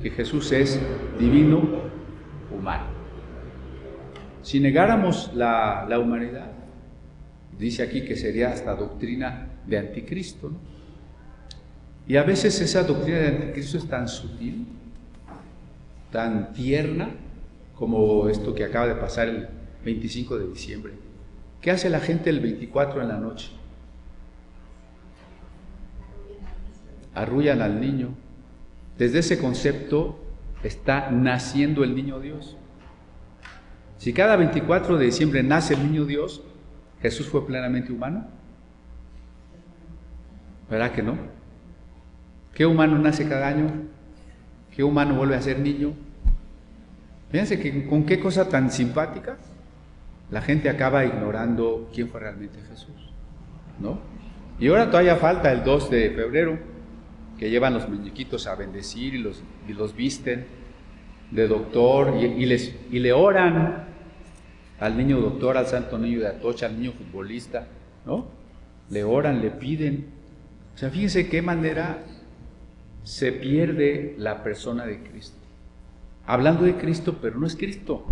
que Jesús es divino, humano. Si negáramos la humanidad, dice aquí que sería hasta doctrina de anticristo, ¿no? Y a veces esa doctrina de anticristo es tan sutil, tan tierna, como esto que acaba de pasar el 25 de diciembre. ¿Qué hace la gente el 24 en la noche? Arrullan al niño. Desde ese concepto está naciendo el niño Dios. Si cada 24 de diciembre nace el niño Dios, ¿Jesús fue plenamente humano? ¿Verdad que no? ¿Qué humano nace cada año? ¿Qué humano vuelve a ser niño? Fíjense que con qué cosa tan simpática la gente acaba ignorando quién fue realmente Jesús, ¿no? Y ahora todavía falta el 2 de febrero, que llevan los muñequitos a bendecir y los visten. de doctor y le oran al niño doctor, al santo niño de Atocha, al niño futbolista, ¿no? Le oran, le piden. O sea, fíjense qué manera se pierde la persona de Cristo. Hablando de Cristo, pero no es Cristo.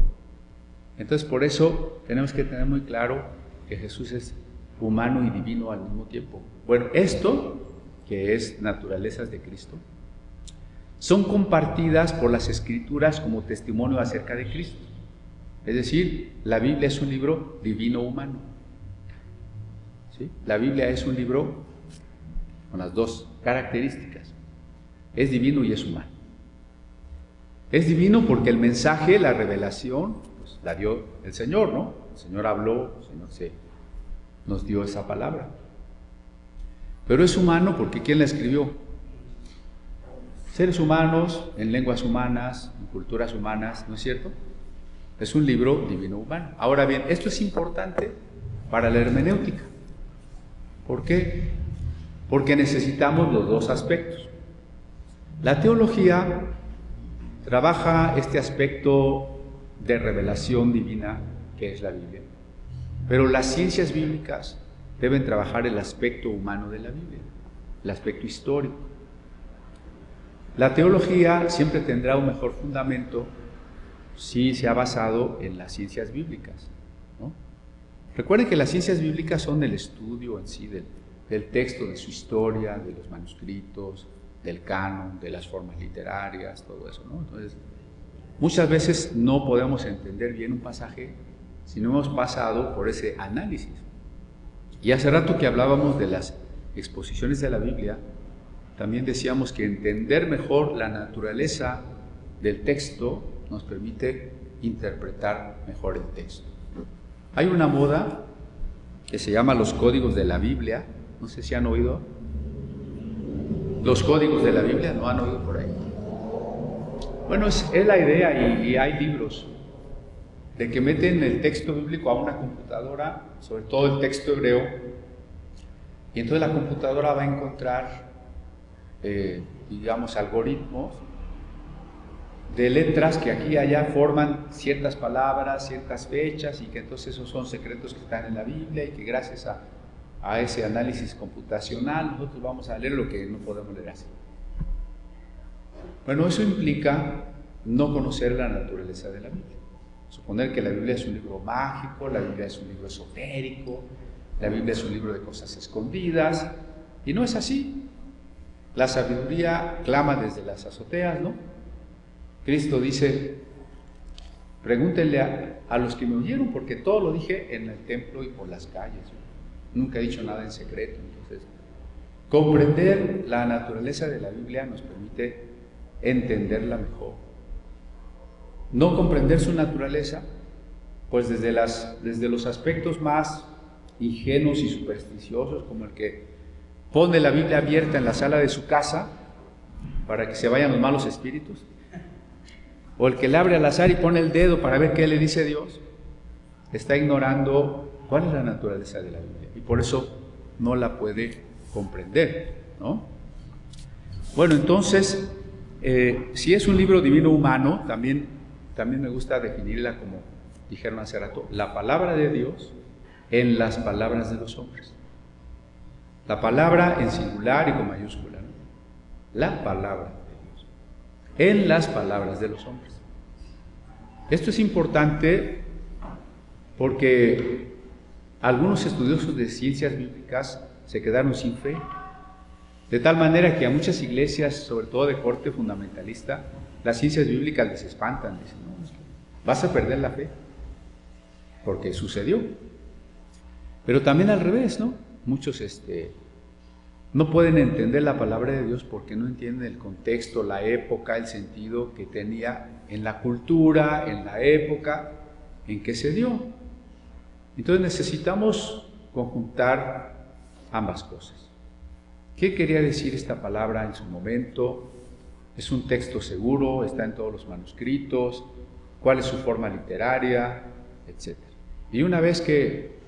Entonces, por eso tenemos que tener muy claro que Jesús es humano y divino al mismo tiempo. Bueno, esto, que es naturalezas de Cristo, son compartidas por las Escrituras como testimonio acerca de Cristo. Es decir, la Biblia es un libro divino-humano. ¿Sí? La Biblia es un libro con las dos características. Es divino y es humano. Es divino porque el mensaje, la revelación, pues, la dio el Señor, ¿no? El Señor habló, el Señor nos dio esa palabra. Pero es humano porque ¿quién la escribió? Seres humanos, en lenguas humanas, en culturas humanas, ¿no es cierto? Es un libro divino-humano. Ahora bien, esto es importante para la hermenéutica. ¿Por qué? Porque necesitamos los dos aspectos. La teología trabaja este aspecto de revelación divina que es la Biblia, pero las ciencias bíblicas deben trabajar el aspecto humano de la Biblia, el aspecto histórico. La teología siempre tendrá un mejor fundamento si se ha basado en las ciencias bíblicas, ¿no? Recuerden que las ciencias bíblicas son el estudio en sí del texto, de su historia, de los manuscritos, del canon, de las formas literarias, todo eso, ¿no? Entonces, muchas veces no podemos entender bien un pasaje si no hemos pasado por ese análisis. Y hace rato que hablábamos de las exposiciones de la Biblia, también decíamos que entender mejor la naturaleza del texto nos permite interpretar mejor el texto. Hay una moda que se llama los códigos de la Biblia, no sé si han oído. Los códigos de la Biblia, ¿no han oído por ahí? Bueno, es la idea y hay libros de que meten el texto bíblico a una computadora, sobre todo el texto hebreo, y entonces la computadora va a encontrar, digamos, algoritmos de letras que aquí y allá forman ciertas palabras, ciertas fechas, y que entonces esos son secretos que están en la Biblia y que gracias a ese análisis computacional nosotros vamos a leer lo que no podemos leer así. Bueno, eso implica no conocer la naturaleza de la Biblia. Suponer que la Biblia es un libro mágico, la Biblia es un libro esotérico, la Biblia es un libro de cosas escondidas, y no es así. La sabiduría clama desde las azoteas, ¿no? Cristo dice, pregúntenle a los que me oyeron, porque todo lo dije en el templo y por las calles, ¿no? Nunca he dicho nada en secreto. Entonces, comprender la naturaleza de la Biblia nos permite entenderla mejor. No comprender su naturaleza, pues desde los aspectos más ingenuos y supersticiosos, como el que pone la Biblia abierta en la sala de su casa para que se vayan los malos espíritus, o el que le abre al azar y pone el dedo para ver qué le dice Dios, está ignorando cuál es la naturaleza de la Biblia y por eso no la puede comprender, ¿no? Bueno, entonces, si es un libro divino humano, también me gusta definirla como dijeron hace rato, la palabra de Dios en las palabras de los hombres. La palabra en singular y con mayúscula, ¿no? La palabra de Dios en las palabras de los hombres. Esto es importante porque algunos estudiosos de ciencias bíblicas se quedaron sin fe, de tal manera que a muchas iglesias, sobre todo de corte fundamentalista, las ciencias bíblicas les espantan, dicen, no, vas a perder la fe, porque sucedió. Pero también al revés, ¿no? Muchos no pueden entender la palabra de Dios porque no entienden el contexto, la época, el sentido que tenía en la cultura, en la época en que se dio. Entonces necesitamos conjuntar ambas cosas. ¿Qué quería decir esta palabra en su momento? ¿Es un texto seguro? ¿Está en todos los manuscritos? ¿Cuál es su forma literaria? Etcétera. Y una vez que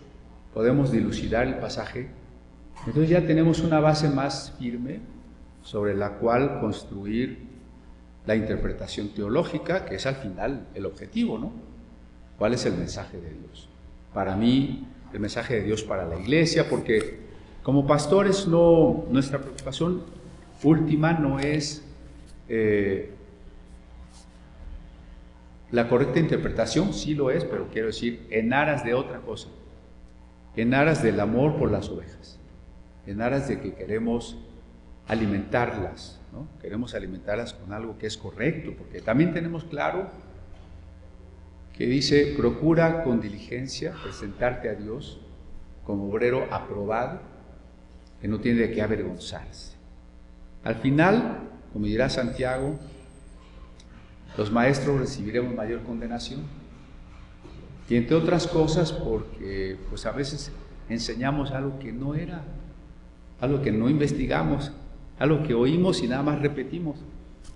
podemos dilucidar el pasaje, entonces ya tenemos una base más firme sobre la cual construir la interpretación teológica, que es al final el objetivo, ¿no? ¿Cuál es el mensaje de Dios? Para mí, el mensaje de Dios para la iglesia, porque como pastores nuestra preocupación última no es la correcta interpretación, sí lo es, pero quiero decir, en aras de otra cosa, en aras del amor por las ovejas, en aras de que queremos alimentarlas, ¿no? Queremos alimentarlas con algo que es correcto, porque también tenemos claro que dice, procura con diligencia presentarte a Dios como obrero aprobado, que no tiene de qué avergonzarse. Al final, como dirá Santiago, los maestros recibiremos mayor condenación. Y entre otras cosas porque pues a veces enseñamos algo que no era, algo que no investigamos, algo que oímos y nada más repetimos,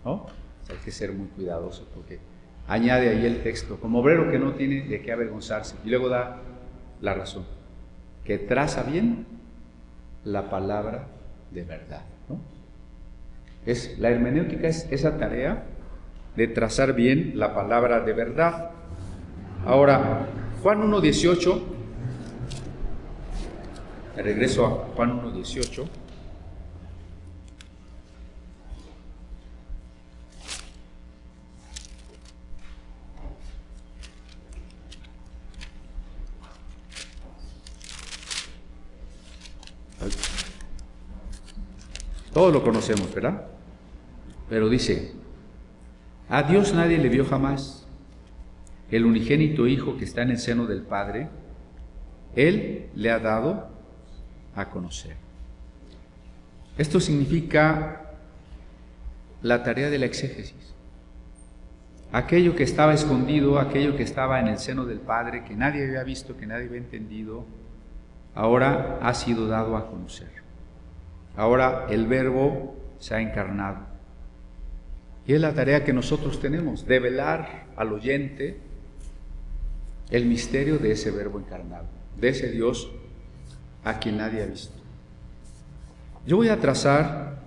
¿no? O sea, hay que ser muy cuidadosos porque añade ahí el texto, como obrero que no tiene de qué avergonzarse. Y luego da la razón, que traza bien la palabra de verdad, ¿no? La hermenéutica es esa tarea de trazar bien la palabra de verdad. Ahora, Juan 1:18, me regreso a Juan 1:18. Todos lo conocemos, ¿verdad? Pero dice, a Dios nadie le vio jamás. El unigénito Hijo que está en el seno del Padre, Él le ha dado a conocer. Esto significa la tarea de la exégesis. Aquello que estaba escondido, aquello que estaba en el seno del Padre, que nadie había visto, que nadie había entendido, ahora ha sido dado a conocer. Ahora el Verbo se ha encarnado. Y es la tarea que nosotros tenemos, develar al oyente el misterio de ese Verbo encarnado, de ese Dios a quien nadie ha visto. Yo voy a trazar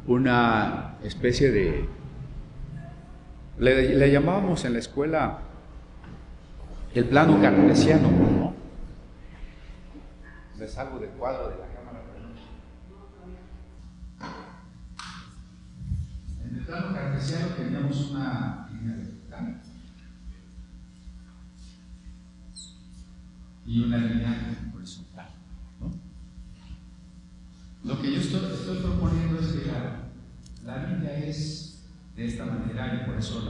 una especie de... Le llamábamos en la escuela el plano cartesiano, ¿no? Me salgo del cuadro de la cámara. En el plano cartesiano teníamos una línea vertical y una línea horizontal, ¿no? Lo que yo estoy proponiendo es que la Biblia es de esta manera y por eso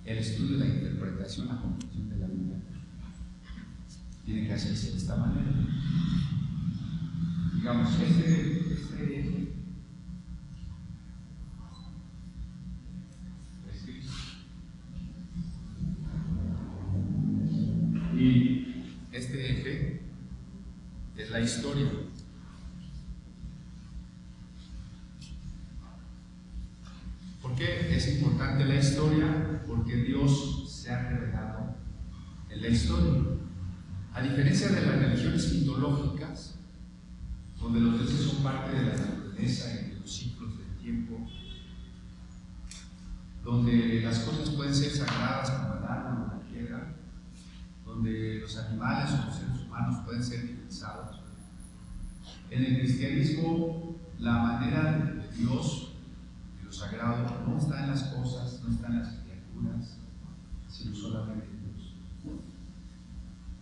el estudio, la interpretación, la comprensión de la Biblia tiene que hacerse de esta manera. Digamos, este eje es Cristo. Y este eje es la historia. ¿Por qué es importante la historia? Porque Dios se ha revelado en la historia. A diferencia de las religiones mitológicas, donde los dioses son parte de la naturaleza y de los ciclos del tiempo, donde las cosas pueden ser sagradas como el árbol o la piedra, donde los animales o los seres humanos pueden ser divinizados. En el cristianismo, la manera de Dios, de lo sagrado, no está en las cosas, no está en las criaturas, sino solamente en Dios.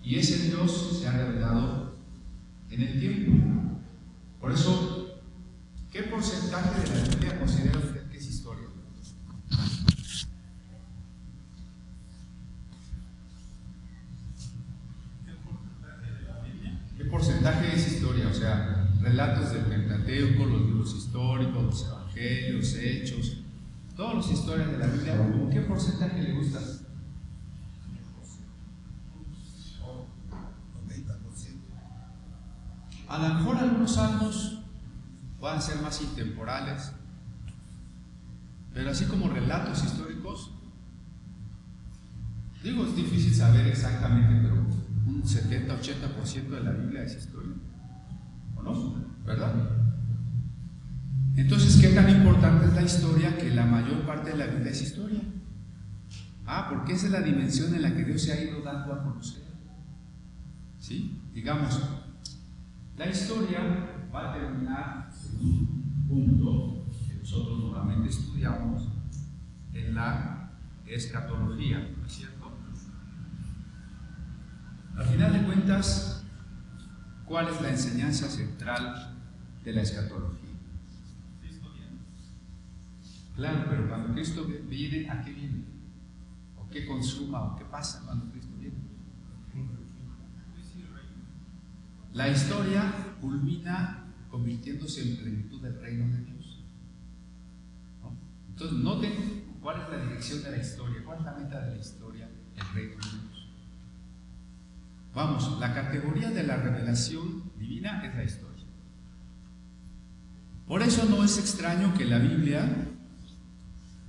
Y ese Dios se ha revelado en el tiempo. Por eso, ¿qué porcentaje de la Biblia considera usted que es historia? ¿Qué porcentaje es historia? O sea, relatos del Pentateuco, los libros históricos, los evangelios, hechos, todas las historias de la Biblia, ¿qué porcentaje le gusta? A lo mejor algunos salmos puedan ser más intemporales, pero así como relatos históricos, digo, es difícil saber exactamente, pero un 70-80% de la Biblia es historia, ¿o no? ¿Verdad? Entonces, ¿qué tan importante es la historia? Que la mayor parte de la Biblia es historia. Porque esa es la dimensión en la que Dios se ha ido dando a conocer. ¿Sí? Digamos, la historia va a terminar en un punto que nosotros normalmente estudiamos en la escatología, ¿no es cierto? Al final de cuentas, ¿cuál es la enseñanza central de la escatología? Cristo viene. Claro, pero cuando Cristo viene, ¿a qué viene? ¿O qué consuma o qué pasa cuando Cristo viene? La historia culmina convirtiéndose en plenitud del reino de Dios, ¿no? Entonces, noten cuál es la dirección de la historia, cuál es la meta de la historia, el reino de Dios. Vamos, la categoría de la revelación divina es la historia. Por eso no es extraño que la Biblia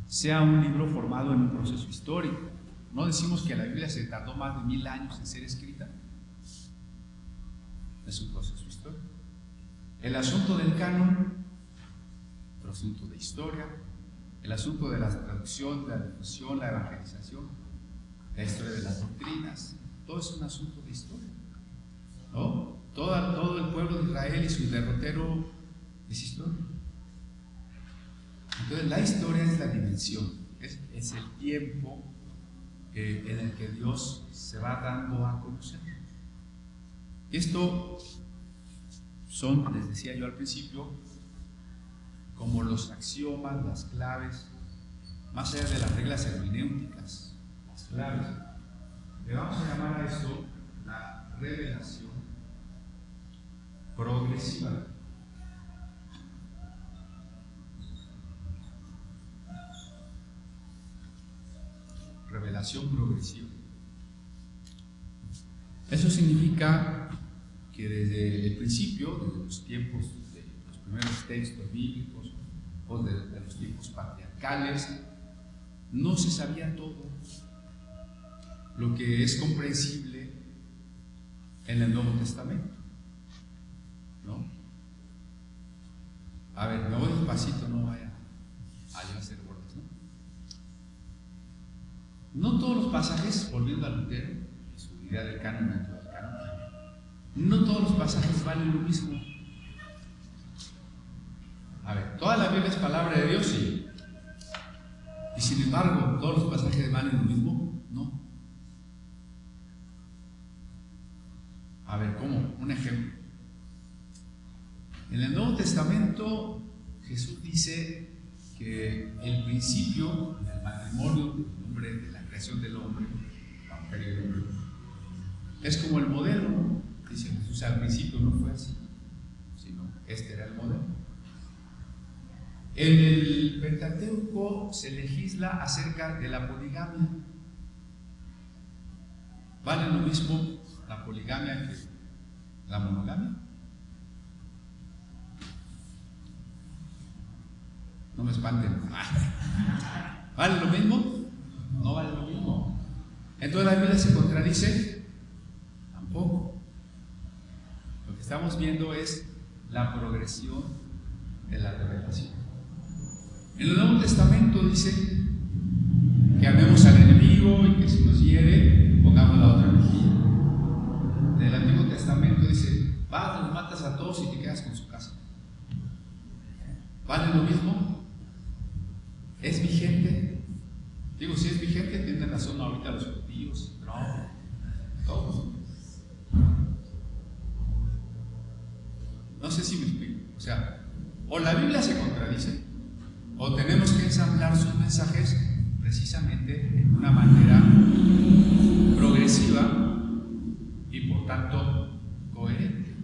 sea un libro formado en un proceso histórico. No decimos que la Biblia se tardó más de 1000 años en ser escrita. Es un proceso histórico. El asunto del canon, otro asunto de historia. El asunto de la traducción, la difusión, la evangelización, la historia de las doctrinas, todo es un asunto de historia, ¿no? Todo el pueblo de Israel y su derrotero es historia. Entonces, la historia es la dimensión, es el tiempo en el que Dios se va dando a conocer. Esto son, les decía yo al principio, como los axiomas, las claves, más allá de las reglas hermenéuticas, las claves. Le vamos a llamar a esto la revelación progresiva. Revelación progresiva. Eso significa que desde el principio, desde los tiempos de los primeros textos bíblicos o de los tiempos patriarcales, no se sabía todo lo que es comprensible en el Nuevo Testamento, ¿no? A ver, me voy despacito, no vaya a hacer bordes, ¿no? No todos los pasajes, volviendo a Lutero y su idea del canon dentro del canon, no todos los pasajes valen lo mismo. A ver, toda la Biblia es palabra de Dios, sí. Y sin embargo, ¿todos los pasajes valen lo mismo? No. A ver, ¿cómo? Un ejemplo. En el Nuevo Testamento, Jesús dice que el principio del matrimonio, del hombre, de la creación del hombre, la mujer y el hombre, es como el modelo, ¿no? Dice Jesús, al principio no fue así, sino este era el modelo. En el Pentateuco se legisla acerca de la poligamia. ¿Vale lo mismo la poligamia que la monogamia? No me espanten. ¿Vale lo mismo? No vale lo mismo. Entonces la Biblia se contradice. Tampoco. Lo que estamos viendo es la progresión de la revelación. En el Nuevo Testamento dice que amemos al enemigo y que si nos hiere, pongamos la otra mejilla. En el Antiguo Testamento dice, vas, los matas a todos y te quedas con su casa. ¿Vale lo mismo? ¿Es vigente? Digo, si es vigente, tienen razón ahorita los judíos, no, todos. No sé si me explico. O sea, o la Biblia se contradice, o tenemos que ensamblar sus mensajes precisamente en una manera progresiva y por tanto coherente.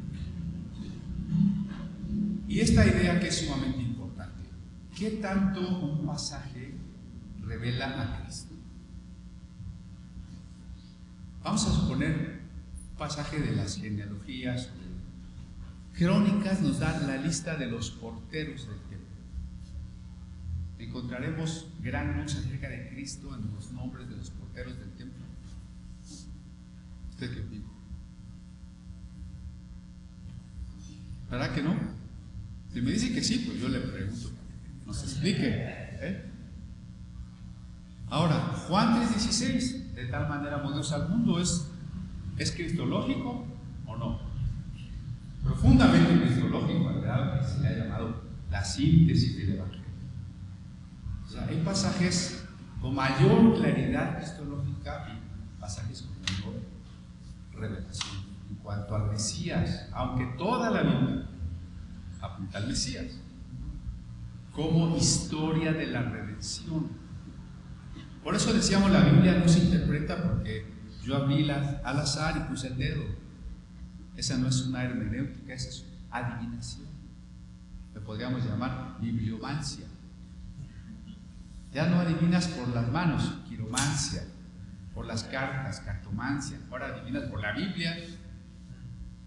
Y esta idea que es sumamente importante, ¿qué tanto un pasaje revela a Cristo? Vamos a suponer un pasaje de las genealogías. Crónicas nos da la lista de los porteros del templo. Encontraremos gran luz acerca de Cristo en los nombres de los porteros del templo. ¿Usted qué opina? ¿Verdad que no? Si me dice que sí, pues yo le pregunto que nos explique. Ahora, Juan 3:16, de tal manera amó Dios al mundo, ¿es cristológico o no? Profundamente cristológico, al grado que se le ha llamado la síntesis del Evangelio. O sea, hay pasajes con mayor claridad cristológica y pasajes con mayor revelación en cuanto al Mesías, aunque toda la Biblia apunta al Mesías como historia de la redención. Por eso decíamos, la Biblia no se interpreta porque yo abrí al azar y puse el dedo. Esa no es una hermenéutica, esa es adivinación. Le podríamos llamar bibliomancia. Ya no adivinas por las manos, quiromancia, por las cartas, cartomancia. Ahora adivinas por la Biblia.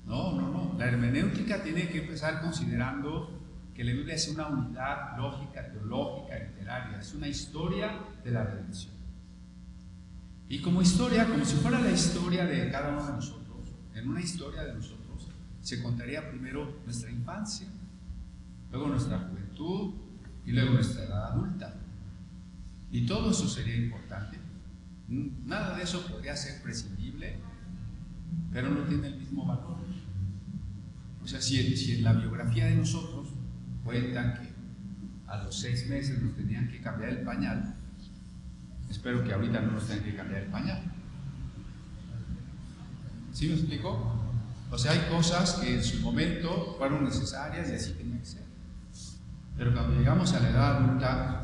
No. La hermenéutica tiene que empezar considerando que la Biblia es una unidad lógica, teológica, literaria. Es una historia de la redención. Y como historia, como si fuera la historia de cada uno de nosotros, en una historia de nosotros se contaría primero nuestra infancia, luego nuestra juventud y luego nuestra edad adulta. Y todo eso sería importante. Nada de eso podría ser prescindible, pero no tiene el mismo valor. O sea, si en la biografía de nosotros cuentan que a los 6 meses nos tenían que cambiar el pañal, espero que ahorita no nos tengan que cambiar el pañal. ¿Sí me explico? O sea, hay cosas que en su momento fueron necesarias y así tenía que ser. Pero cuando llegamos a la edad adulta,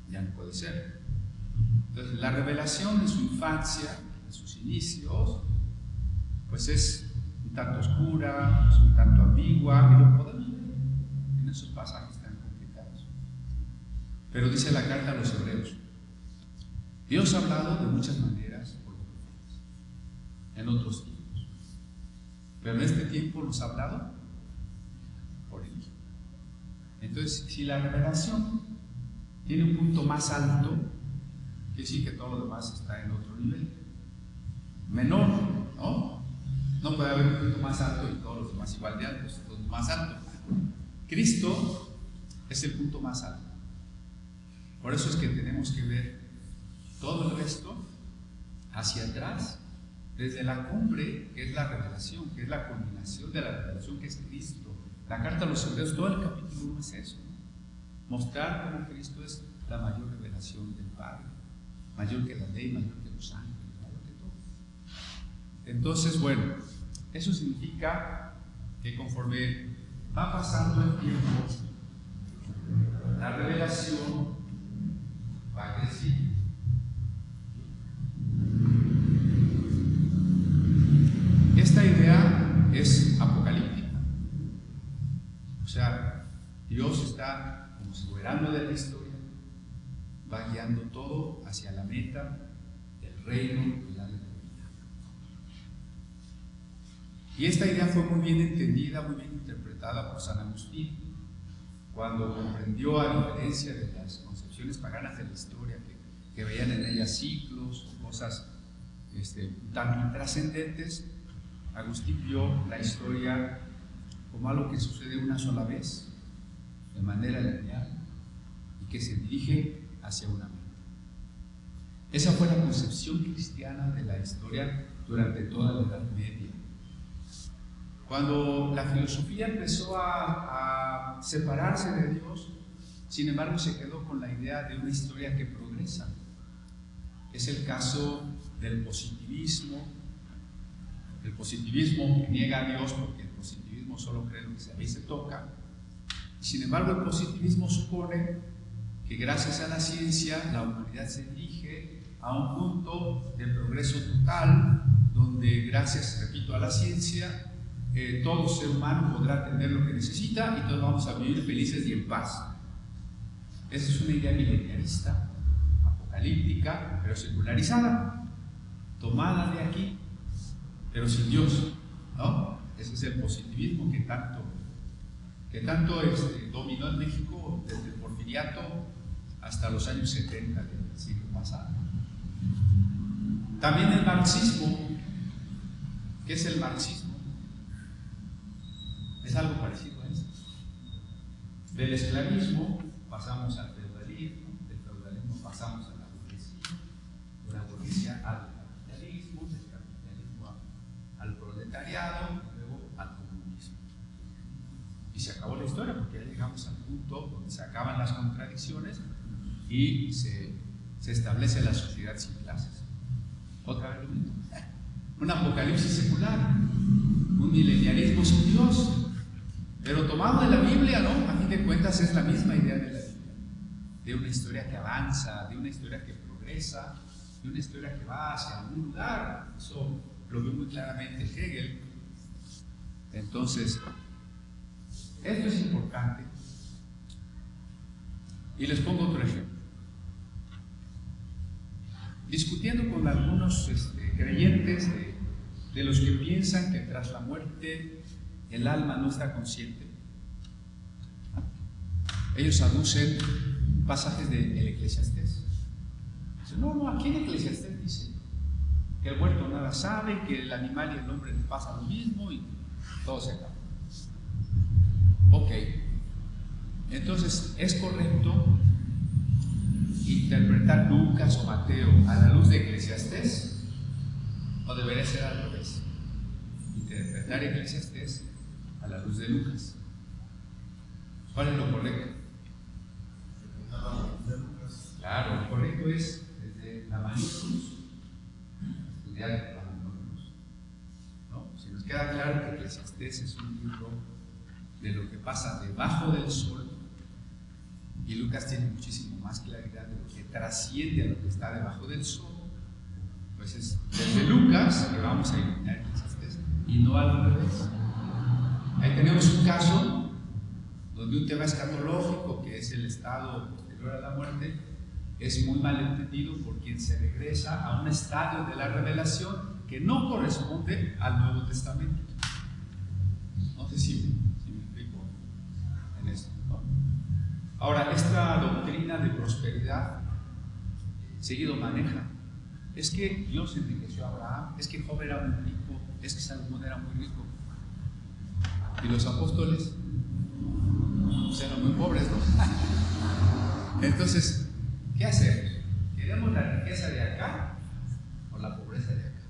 ya no puede ser. Entonces, la revelación de su infancia, de sus inicios, pues es un tanto oscura, es un tanto ambigua, y lo podemos ver en esos pasajes tan complicados. Pero dice la carta a los Hebreos: Dios ha hablado de muchas maneras por los profetas, en otros tiempos. Pero en este tiempo nos ha hablado por el Hijo. Entonces, si la revelación tiene un punto más alto, quiere decir que todo lo demás está en otro nivel. Menor, ¿no? No puede haber un punto más alto y todos los demás igual de altos, todos más altos. Cristo es el punto más alto. Por eso es que tenemos que ver todo el resto hacia atrás, desde la cumbre, que es la revelación, que es la culminación de la revelación, que es Cristo. La carta a los Hebreos, todo el capítulo 1 es eso, ¿no? Mostrar cómo Cristo es la mayor revelación del Padre, mayor que la ley, mayor que los ángeles, mayor que todo. Entonces, bueno, eso significa que conforme va pasando el tiempo, la revelación va creciendo. Esta idea es apocalíptica. O sea, Dios está como soberano de la historia, va guiando todo hacia la meta del reino y la eternidad. Y esta idea fue muy bien entendida, muy bien interpretada por San Agustín, cuando comprendió, a diferencia de las concepciones paganas de la historia, que veían en ellas ciclos o cosas tan trascendentes. Agustín vio la historia como algo que sucede una sola vez, de manera lineal, y que se dirige hacia una meta. Esa fue la concepción cristiana de la historia durante toda la Edad Media. Cuando la filosofía empezó a separarse de Dios, sin embargo se quedó con la idea de una historia que progresa. Es el caso del positivismo. El positivismo niega a Dios porque el positivismo solo cree lo que se ve y se toca. Sin embargo, el positivismo supone que gracias a la ciencia la humanidad se dirige a un punto de progreso total, donde gracias, repito, a la ciencia, todo ser humano podrá tener lo que necesita y todos vamos a vivir felices y en paz. Esa es una idea milenialista, apocalíptica, pero secularizada, tomada de aquí, pero sin Dios, ¿no? Ese es el positivismo que tanto dominó en México desde el Porfiriato hasta los años 70 del siglo pasado. También el marxismo. ¿Qué es el marxismo? Es algo parecido a eso. Del esclavismo pasamos al feudalismo, del feudalismo pasamos a la burguesía, de la burguesía al capitalismo, del capitalismo al proletariado, y luego al comunismo. Y se acabó la historia porque ya llegamos al punto donde se acaban las contradicciones y se establece la sociedad sin clases. Otra vez lo mismo. Un apocalipsis secular, un milenialismo sin Dios. Pero tomado de la Biblia, ¿no? A fin de cuentas es la misma idea de la Biblia. De una historia que avanza, de una historia que progresa, de una historia que va hacia algún lugar. Eso lo vio muy claramente Hegel. Entonces, esto es importante. Y les pongo otro ejemplo. Discutiendo con algunos creyentes de los que piensan que tras la muerte el alma no está consciente, ellos aducen pasajes del Eclesiastés. Dicen, no, aquí en Eclesiastés dice que el muerto nada sabe, que el animal y el hombre les pasa lo mismo y todo se acaba. Ok, entonces es correcto interpretar Lucas o Mateo a la luz de Eclesiastés, o debería ser al revés, interpretar Eclesiastés a la luz de Lucas. ¿Cuál es lo correcto? Claro, lo correcto es desde la Magnus, estudiar la Magnus, ¿no? Si nos queda claro que Eclesiastés es un libro de lo que pasa debajo del sol, y Lucas tiene muchísimo más claridad de lo que trasciende a lo que está debajo del sol, pues es desde Lucas que vamos a iluminar Eclesiastés y no al revés. Ahí tenemos un caso donde un tema escatológico, que es el estado posterior a la muerte, es muy mal entendido por quien se regresa a un estadio de la revelación que no corresponde al Nuevo Testamento. No sé si me explico en esto, ¿no? Ahora, esta doctrina de prosperidad seguido maneja. Es que Dios enriqueció a Abraham, es que Job era muy rico, es que Salomón era muy rico. Y los apóstoles pues eran muy pobres, ¿no? Entonces, ¿qué hacemos? ¿Queremos la riqueza de acá o la pobreza de acá?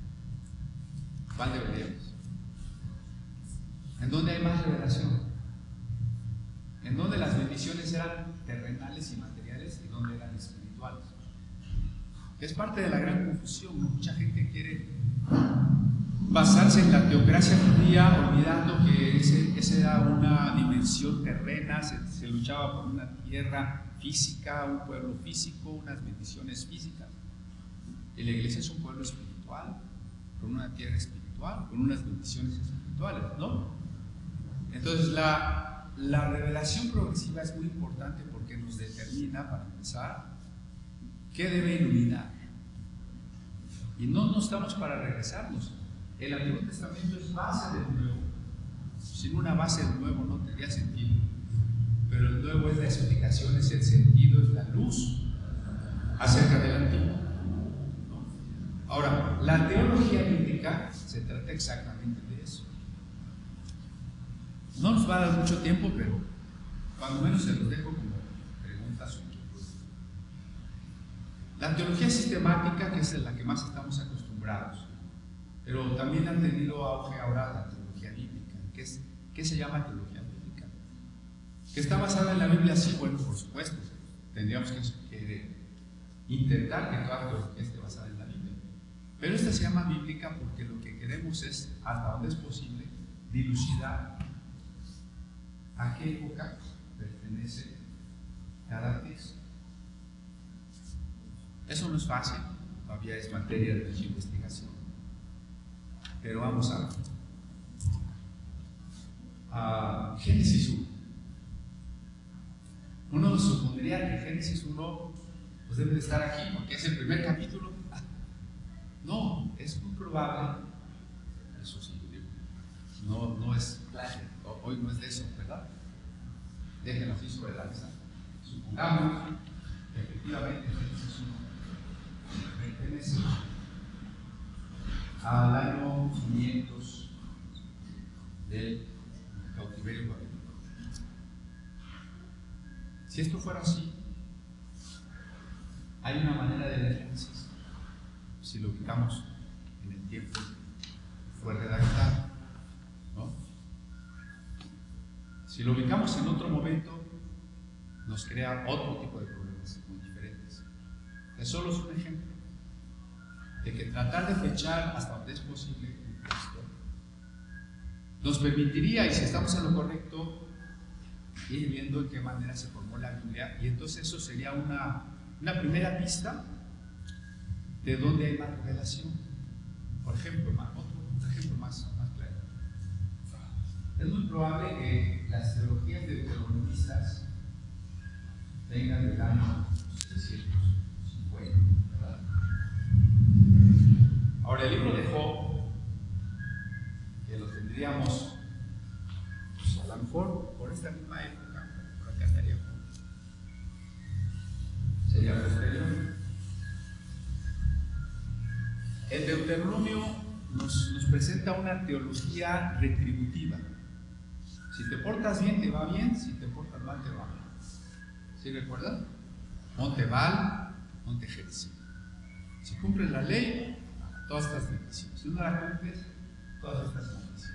¿Cuál deberíamos? ¿En dónde hay más revelación? ¿En dónde las bendiciones eran terrenales y materiales y dónde eran espirituales? Es parte de la gran confusión, ¿no? Mucha gente quiere basarse en la teocracia judía, olvidando que esa era una dimensión terrena, se luchaba por una tierra física, un pueblo físico, unas bendiciones físicas. Y la iglesia es un pueblo espiritual, con una tierra espiritual, con unas bendiciones espirituales, ¿no? Entonces la revelación progresiva es muy importante porque nos determina, para empezar, qué debe iluminar. Y no estamos para regresarnos. El Antiguo Testamento es base del Nuevo. Sin una base del Nuevo no tendría sentido. Pero el Nuevo es la explicación, es el sentido, es la luz acerca del Antiguo, ¿no? Ahora, la teología bíblica se trata exactamente de eso. No nos va a dar mucho tiempo, pero cuando menos se los dejo como preguntas o inquietudes. La teología sistemática, que es en la que más estamos acostumbrados, pero también ha tenido auge ahora la teología bíblica. ¿Qué se llama teología bíblica? ¿Que está basada en la Biblia? Sí, bueno, por supuesto. Tendríamos que intentar que toda teología esté basada en la Biblia. Pero esta se llama bíblica porque lo que queremos es, hasta donde es posible, dilucidar a qué época pertenece cada texto. Eso no es fácil, todavía es materia de mucha investigación. Pero vamos a Génesis 1. Uno supondría que Génesis 1 pues debe de estar aquí porque es el primer capítulo. No, es muy probable, eso sí, no es plagio, hoy no es de eso, ¿verdad? Déjenlo así sobre la mesa. Supongamos que efectivamente Génesis 1 pertenece al año 500 del cautiverio babilónico. Si esto fuera así, hay una manera de ver Génesis. Si lo ubicamos en el tiempo, fue redactado, ¿no? Si lo ubicamos en otro momento, nos crea otro tipo de problemas muy diferentes. Es solo un ejemplo de que tratar de fechar hasta donde es posible un texto nos permitiría, y si estamos en lo correcto, ir viendo en qué manera se formó la Biblia, y entonces eso sería una primera pista de dónde hay más revelación. Por ejemplo, otro ejemplo más claro. Es muy probable que las teologías deuteronomistas vengan del año 650, ¿verdad? Ahora, el libro de Job, que lo tendríamos, pues a lo mejor por esta misma época, por acá estaría Job, sería posterior. El Deuteronomio nos presenta una teología retributiva. Si te portas bien, te va bien; si te portas mal, te va mal. ¿Sí recuerdan? Monte Baal, monte Gerizim. Si cumples la ley, todas estas bendiciones. Si no la cumples, todas estas bendiciones.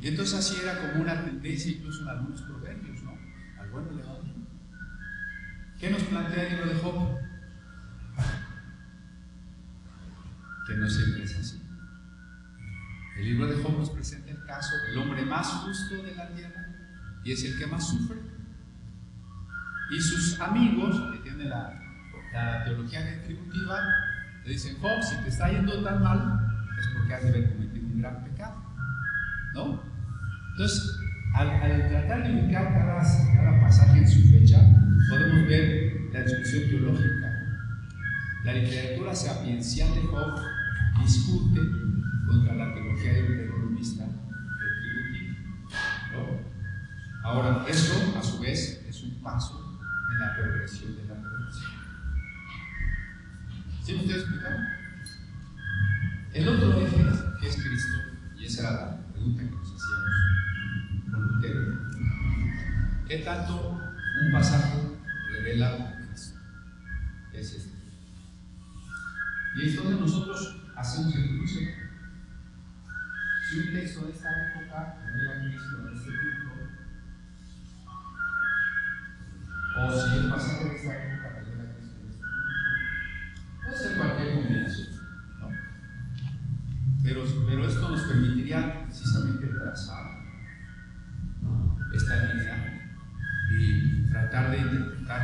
Y entonces así era como una tendencia, incluso en algunos proverbios, ¿no? Al bueno le va bien. ¿Qué nos plantea el libro de Job? Que no siempre es así. El libro de Job nos presenta el caso del hombre más justo de la tierra, y es el que más sufre. Y sus amigos, que tienen la teología retributiva, le dicen: Job, si te está yendo tan mal, es porque has de haber cometido un gran pecado, ¿no? Entonces, al tratar de ubicar cada pasaje en su fecha, podemos ver la discusión teológica. La literatura sapiencial de Job discute contra la teología deuteronomista retributiva, ¿no? Ahora, eso, a su vez, es un paso en la progresión de la revelación. ¿Sí me estoy explicando? El otro eje, que es Cristo, y esa era la pregunta que nos hacíamos con Lutero: ¿qué tanto un pasaje revela a Cristo? Es este. Y entonces nosotros hacemos el cruce. Si un texto de esta época revela a Cristo en este punto, o si el pasaje de esta época revela a Cristo en este punto, puede ser cualquier combinación, ¿no? Pero esto nos permitiría precisamente trazar esta línea y tratar de interpretar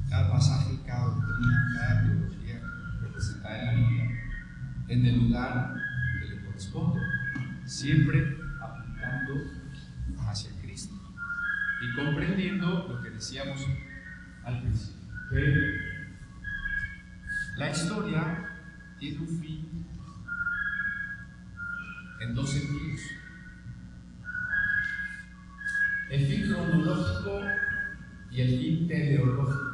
cada pasaje, cada doctrina, cada teología representada en la Biblia en el lugar que le corresponde, siempre apuntando hacia Cristo y comprendiendo lo que decíamos al principio, que la historia tiene un fin en dos sentidos: el fin cronológico y el fin teleológico.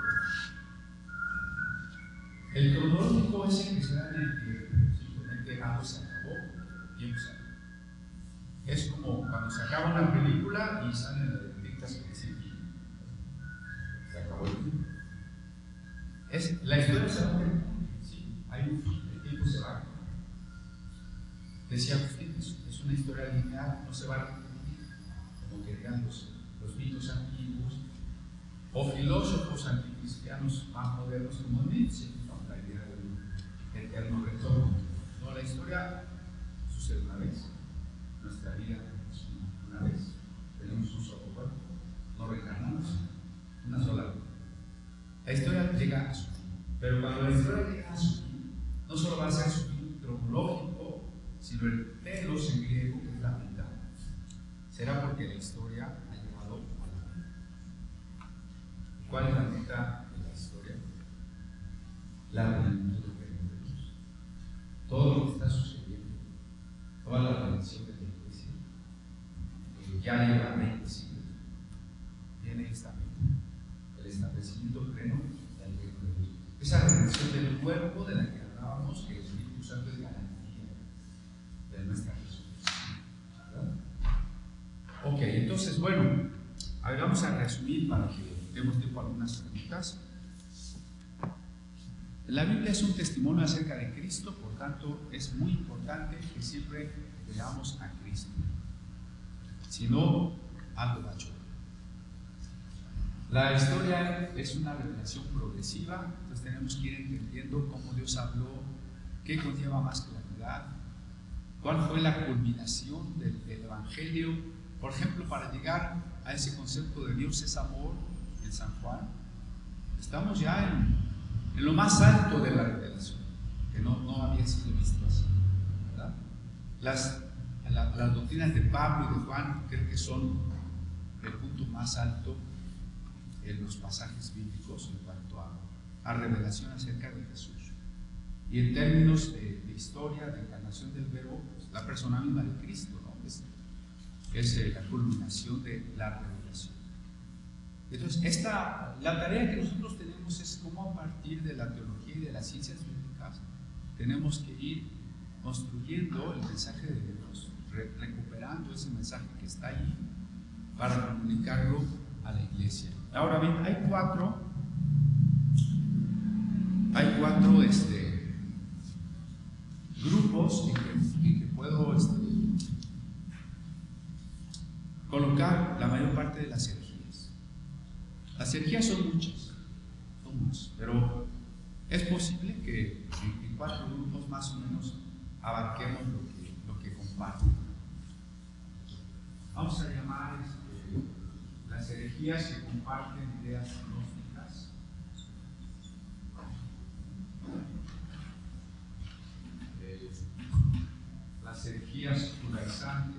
El cronológico es el que se da en el tiempo, simplemente algo se acabó, tiempo se acabó. Es como cuando se acaba una película y salen las dictas que dicen que se acabó el film. La historia se va a terminar, sí, hay un fin, el tiempo se va a acabar. Decía Agustín, es una historia lineal, no se va a repetir, como que digan los mitos antiguos o filósofos anticristianos más modernos como Nietzsche, la idea del eterno retorno. No, la historia sucede una vez, nuestra vida es una vez, tenemos un solo cuerpo, no reencarnamos, una sola vida. La historia llega a su fin, pero cuando la historia llega a su fin, no solo va a ser su fin cronológico, sino el telos en griego, que es la mitad. Será porque la historia ha llegado a la vida. ¿Cuál es la mitad de la historia? La plenitud del reino de Dios. Todo lo que está sucediendo, toda la redención de la iglesia, que ya lleva 20 siglos, tiene esta meta: el establecimiento pleno del reino de Dios. Esa redención del cuerpo de la que hablábamos, que el Espíritu Santo es garantía de nuestra resurrección, ¿verdad? Ok, entonces, bueno, A ver, vamos a resumir para que demos tiempo a algunas preguntas. La Biblia es un testimonio acerca de Cristo, por tanto es muy importante que siempre veamos a Cristo. Si no, algo va a chocar. La historia es una revelación progresiva, entonces tenemos que ir entendiendo cómo Dios habló, qué conlleva más claridad, cuál fue la culminación del Evangelio. Por ejemplo, para llegar a ese concepto de Dios es amor en San Juan, estamos ya en lo más alto de la revelación, que no había sido visto así, ¿verdad? Las doctrinas de Pablo y de Juan creo que son el punto más alto en los pasajes bíblicos en cuanto a revelación acerca de Jesús. Y en términos de historia, de encarnación del Verbo, pues, la persona misma de Cristo, ¿no? Es la culminación de la revelación. Entonces, la tarea que nosotros tenemos es cómo a partir de la teología y de las ciencias bíblicas tenemos que ir construyendo el mensaje de Dios, recuperando ese mensaje que está ahí para comunicarlo a la iglesia. Ahora bien, hay cuatro grupos en que puedo colocar la mayor parte de las herejías. Las herejías son muchas, pero es posible que en cuatro grupos más o menos abarquemos lo que comparten. Vamos a llamar las herejías que comparten ideas gnósticas. Las herejías judaizantes.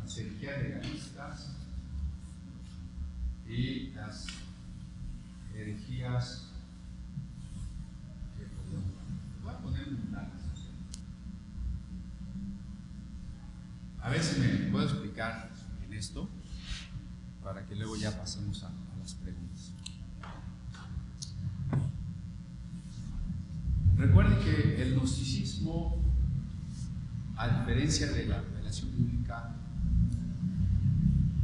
Las herejías legalistas y las herejías voy a poner mundanas. A ver si me puedo explicar en esto para que luego ya pasemos a las preguntas. Recuerden que el gnosticismo, a diferencia de la revelación bíblica,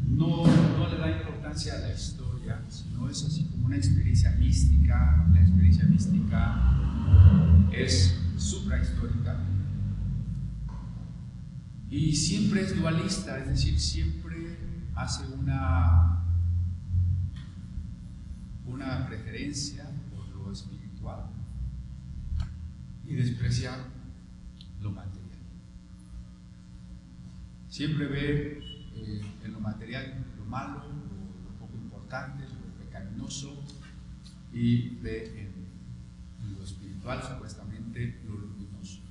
no le da importancia a la historia, sino es así como una experiencia mística. La experiencia mística es suprahistórica y siempre es dualista, es decir, siempre hace una preferencia por lo espiritual y desprecia lo material. Siempre ve en lo material lo malo, lo poco importante, lo pecaminoso, y ve en lo espiritual supuestamente lo luminoso.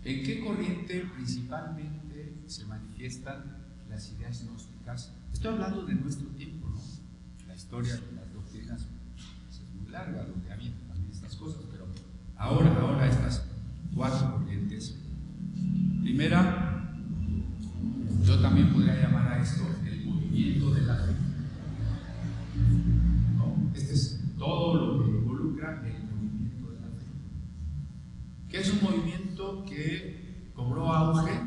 ¿En qué corriente principalmente se manifiestan las ideas gnósticas? Estoy hablando de nuestro tiempo, ¿no? La historia de las doctrinas es muy larga, donde había también estas cosas, pero ahora estas cuatro corrientes. Primera, yo también podría llamar a esto el movimiento de la fe, ¿no? Este es todo lo que involucra el movimiento de la fe, que es un movimiento que cobró auge,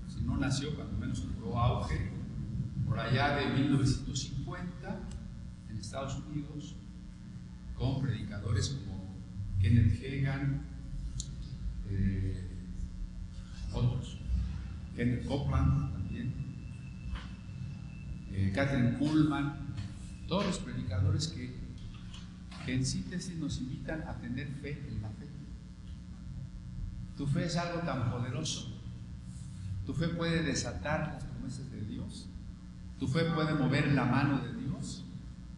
si no nació, cuando menos cobró auge, por allá de 1950 en Estados Unidos, con predicadores como Kenneth Hagin, otros, Kenneth Copeland también, Catherine Kuhlman, todos los predicadores que en síntesis nos invitan a tener fe en la fe. Tu fe es algo tan poderoso. Tu fe puede desatar las promesas de Dios. Tu fe puede mover la mano de Dios.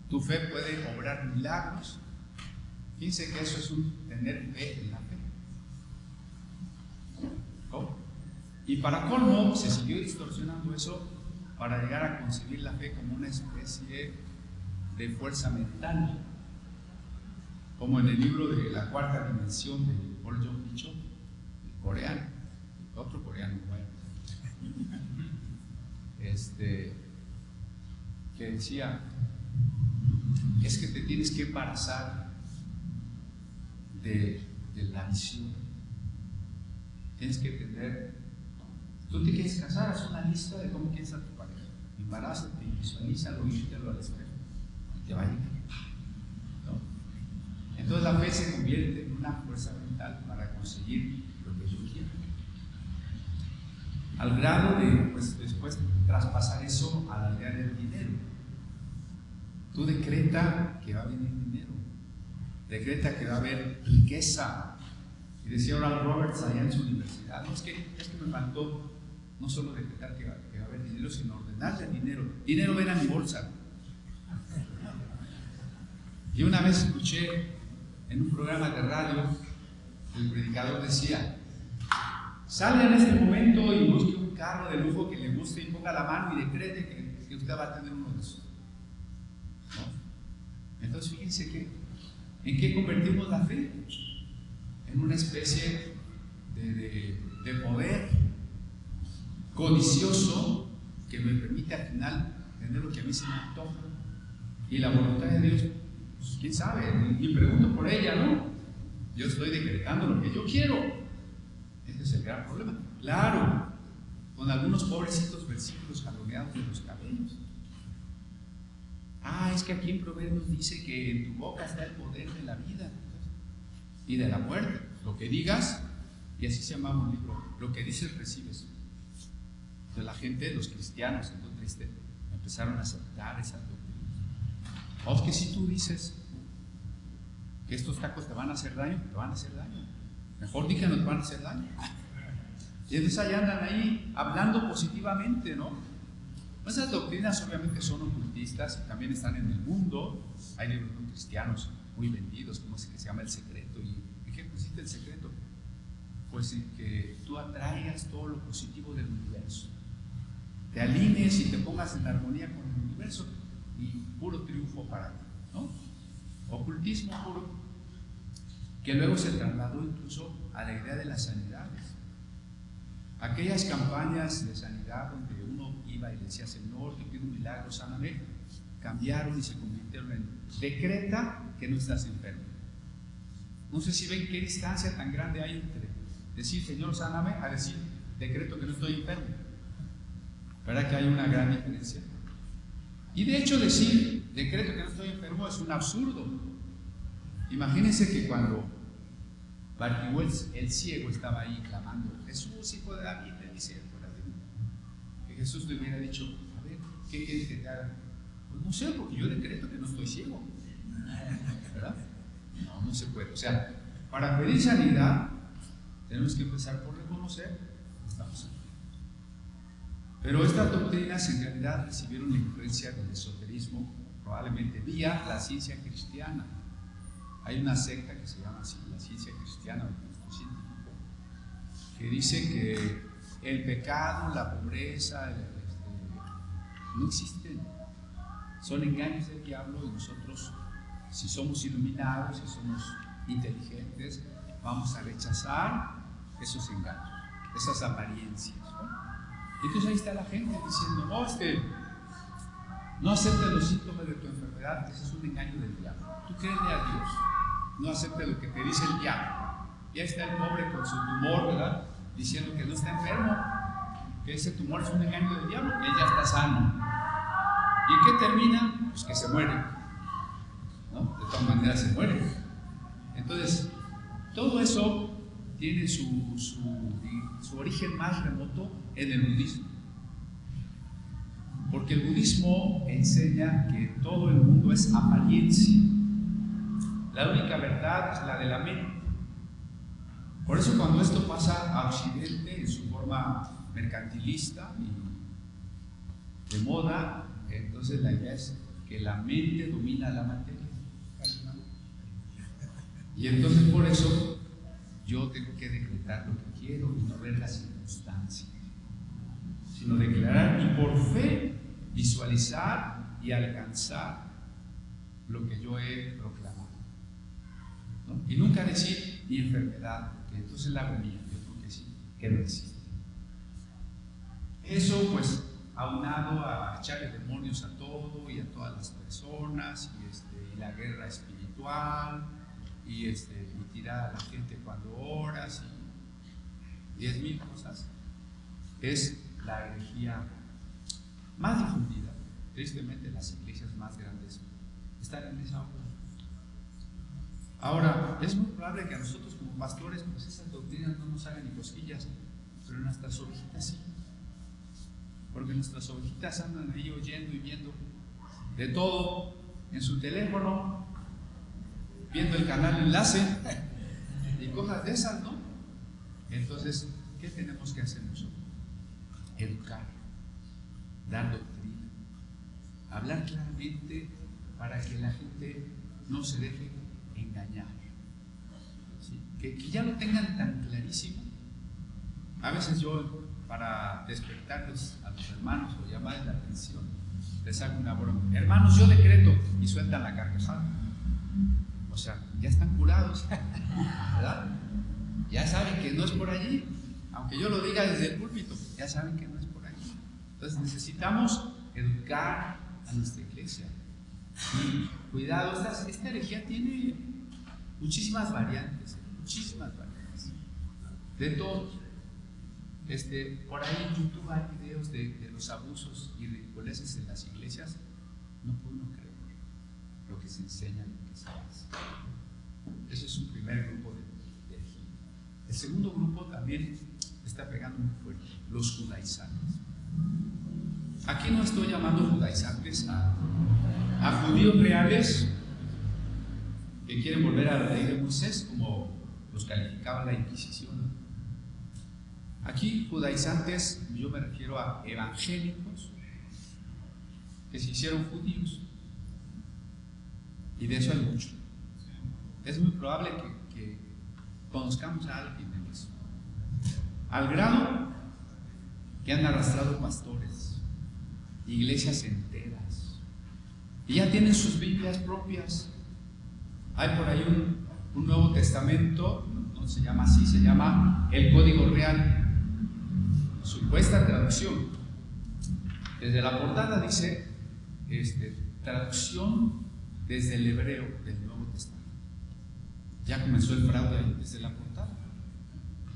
Tu fe puede obrar milagros. Fíjense que eso es un tener fe en la fe. ¿Cómo? Y para colmo se siguió distorsionando eso para llegar a concebir la fe como una especie de fuerza mental, como en el libro de La Cuarta Dimensión de Paul John Bishop, el coreano, otro coreano, que decía, es que te tienes que embarazar de la visión. Tienes que tener, tú te quieres casar, haz una lista de cómo quieres a tu pareja. Embarázate, visualízalo, míralo al espejo y te va a llegar, ¿no? Entonces la fe se convierte en una fuerza mental para conseguir lo que yo quiero. Al grado de, pues, después traspasar eso a la idea del dinero. Tú decreta que va a venir dinero, decreta que va a haber riqueza. Y decía Oral Roberts allá en su universidad, no, es que me faltó no solo decretar que va a haber dinero, sino ordenarle el dinero. Dinero, ven a mi bolsa. Y una vez escuché en un programa de radio, el predicador decía: salga en este momento y busque un carro de lujo que le guste y ponga la mano y decrete que usted va a tener uno de esos, ¿no? Entonces fíjense que ¿en qué convertimos la fe? En una especie de poder codicioso que me permite al final tener lo que a mí se me antoja. Y la voluntad de Dios, pues, quién sabe, y pregunto por ella, ¿no? Yo estoy decretando lo que yo quiero. Ese es el gran problema. Claro, con algunos pobrecitos versículos jaloneados de los cabellos. Es que aquí en Proverbios dice que en tu boca está el poder de la vida y de la muerte. Lo que digas, y así se llamaba un libro, lo que dices recibes. Entonces la gente, los cristianos, entonces empezaron a aceptar esas doctrinas. O es que si tú dices que estos tacos te van a hacer daño, te van a hacer daño. Mejor di que no te van a hacer daño. Y entonces allá andan ahí hablando positivamente, ¿no? Esas doctrinas obviamente son ocultistas y también están en el mundo. Hay libros no cristianos muy vendidos, como ese que se llama El Secreto. ¿Y en qué consiste el secreto? Pues en que tú atraigas todo lo positivo del universo, te alinees y te pongas en armonía con el universo y puro triunfo para ti, ¿no? Ocultismo puro, que luego se trasladó incluso a la idea de las sanidades. Aquellas campañas de sanidad donde uno iba y le decía: Señor, te pido un milagro, sáname, cambiaron y se convirtieron en decreta que no estás enfermo. No sé si ven qué distancia tan grande hay entre decir Señor, sáname, a decir decreto que no estoy enfermo. ¿Verdad que hay una gran diferencia? Y de hecho decir decreto que no estoy enfermo es un absurdo. Imagínense que cuando Bartimeo el ciego estaba ahí clamando: Jesús, hijo de David, ten misericordia de mí. Que Jesús le hubiera dicho: a ver, ¿qué quieres que te haga? Pues no sé, porque yo decreto que no estoy ciego. ¿Verdad? No se puede. O sea, para pedir sanidad tenemos que empezar por reconocer que estamos enfermos. Pero estas doctrinas en realidad recibieron la influencia del esoterismo, probablemente vía la ciencia cristiana. Hay una secta que se llama así, la ciencia cristiana o el Cristo científico, que dice que el pecado, la pobreza, no existen. Son engaños del diablo y nosotros, si somos iluminados, si somos inteligentes, vamos a rechazar esos engaños, esas apariencias, ¿no? Y entonces ahí está la gente diciendo: no, no aceptes los síntomas de tu enfermedad, ese es un engaño del diablo. Tú créele a Dios, no aceptes lo que te dice el diablo. Ya está el pobre con su tumor, ¿verdad? Diciendo que no está enfermo, que ese tumor es un engaño del diablo, que él ya está sano. ¿Y qué termina? Pues que se muere, ¿no? De todas maneras se muere. Entonces, todo eso tiene su origen más remoto en el budismo. Porque el budismo enseña que todo el mundo es apariencia. La única verdad es la de la mente. Por eso cuando esto pasa a Occidente en su forma mercantilista y de moda, entonces la idea es que la mente domina la materia. Y entonces por eso yo tengo que decretar lo que quiero y no ver las circunstancias, sino declarar y por fe visualizar y alcanzar lo que yo he proclamado, ¿no? Y nunca decir mi enfermedad, porque entonces la hago mía, yo creo que sí, que no existe. Eso pues aunado a echarle demonios a todo y a todas las personas y la guerra espiritual y tirar a la gente cuando oras 10,000 cosas, es la herejía más difundida. Tristemente, las iglesias más grandes están en esa obra. Ahora, es muy probable que a nosotros como pastores, pues esas doctrinas no nos hagan ni cosquillas, pero nuestras ovejitas sí. Porque nuestras ovejitas andan ahí oyendo y viendo de todo en su teléfono, viendo el canal enlace y cosas de esas, ¿no? Entonces, ¿qué tenemos que hacer nosotros? Educar, dar doctrina, hablar claramente para que la gente no se deje engañar, ¿sí? Que ya lo tengan tan clarísimo. A veces yo, para despertarlos a los hermanos o llamarles la atención, les hago una broma: hermanos, yo decreto, y sueltan la carcajada. O sea, ya están curados, ¿verdad? Ya saben que no es por allí, aunque yo lo diga desde el púlpito, ya saben que no es por allí. Entonces necesitamos educar a nuestra iglesia. Y cuidado, esta herejía tiene muchísimas variantes, de todos. Por ahí en YouTube hay videos de los abusos y ridiculeces en las iglesias. No puede uno creer lo que se enseña, lo que se hace. Ese es un primer grupo de herejía. El segundo grupo también está pegando muy fuerte: los judaizantes. Aquí no estoy llamando judaizantes a judíos reales que quieren volver a la ley de Moisés, como los calificaba la Inquisición. Aquí judaizantes, yo me refiero a evangélicos que se hicieron judíos, y de eso hay mucho. Es muy probable que conozcamos a alguien en eso, al grado que han arrastrado pastores, iglesias enteras, y ya tienen sus Biblias propias. Hay por ahí un Nuevo Testamento, no se llama así, se llama el Código Real, supuesta traducción. Desde la portada dice traducción desde el hebreo del Nuevo Testamento. Ya comenzó el fraude desde la portada.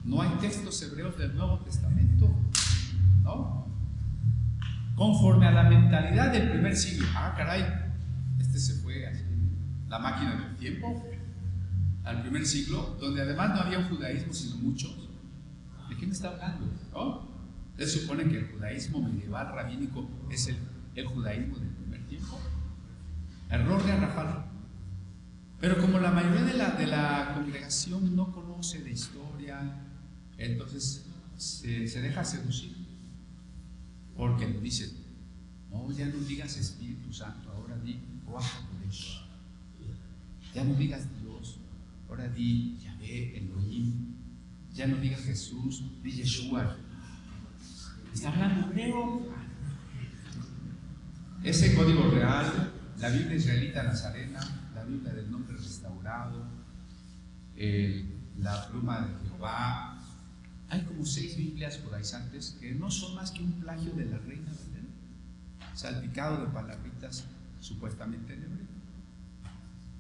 No hay textos hebreos del Nuevo Testamento, ¿no? Conforme a la mentalidad del primer siglo. Ah, caray, se fue así, la máquina del tiempo, al primer siglo, donde además no había un judaísmo sino muchos. ¿De qué me está hablando? ¿No? Se supone que el judaísmo medieval rabínico es el judaísmo del primer tiempo. Error garrafal. Pero como la mayoría de la congregación no conoce de historia, entonces se deja seducir, porque le dicen: no, ya no digas Espíritu Santo, ahora di Ruach HaKodesh. Ya no digas Dios, ahora di Yahvé, Elohim. Ya no digas Jesús, di Yeshua. Está hablando hebreo. Ese código real, la Biblia israelita nazarena, la Biblia del nombre restaurado, la pluma de Jehová. Hay como 6 Biblias judaizantes que no son más que un plagio de la Reina Valera, salpicado de palabritas supuestamente en hebreo.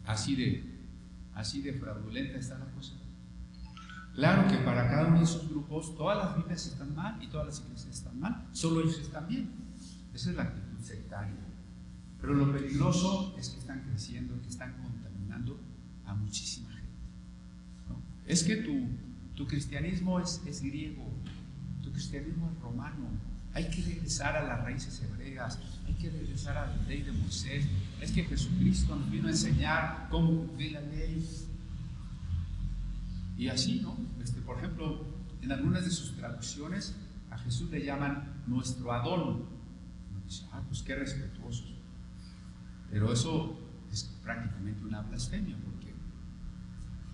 Así de fraudulenta está la cosa. Claro que para cada uno de esos grupos todas las Biblias están mal y todas las iglesias están mal, solo ellos están bien. Esa es la actitud sectaria. Pero lo peligroso es que están creciendo, que están contaminando a muchísima gente, ¿no? Es que tu cristianismo es griego, tu cristianismo es romano. Hay que regresar a las raíces hebreas, hay que regresar a la ley de Moisés. Es que Jesucristo nos vino a enseñar cómo cumplir la ley. Y así, ¿no? Por ejemplo, en algunas de sus traducciones a Jesús le llaman nuestro Adón. Uno dice: pues qué respetuosos. Pero eso es prácticamente una blasfemia, porque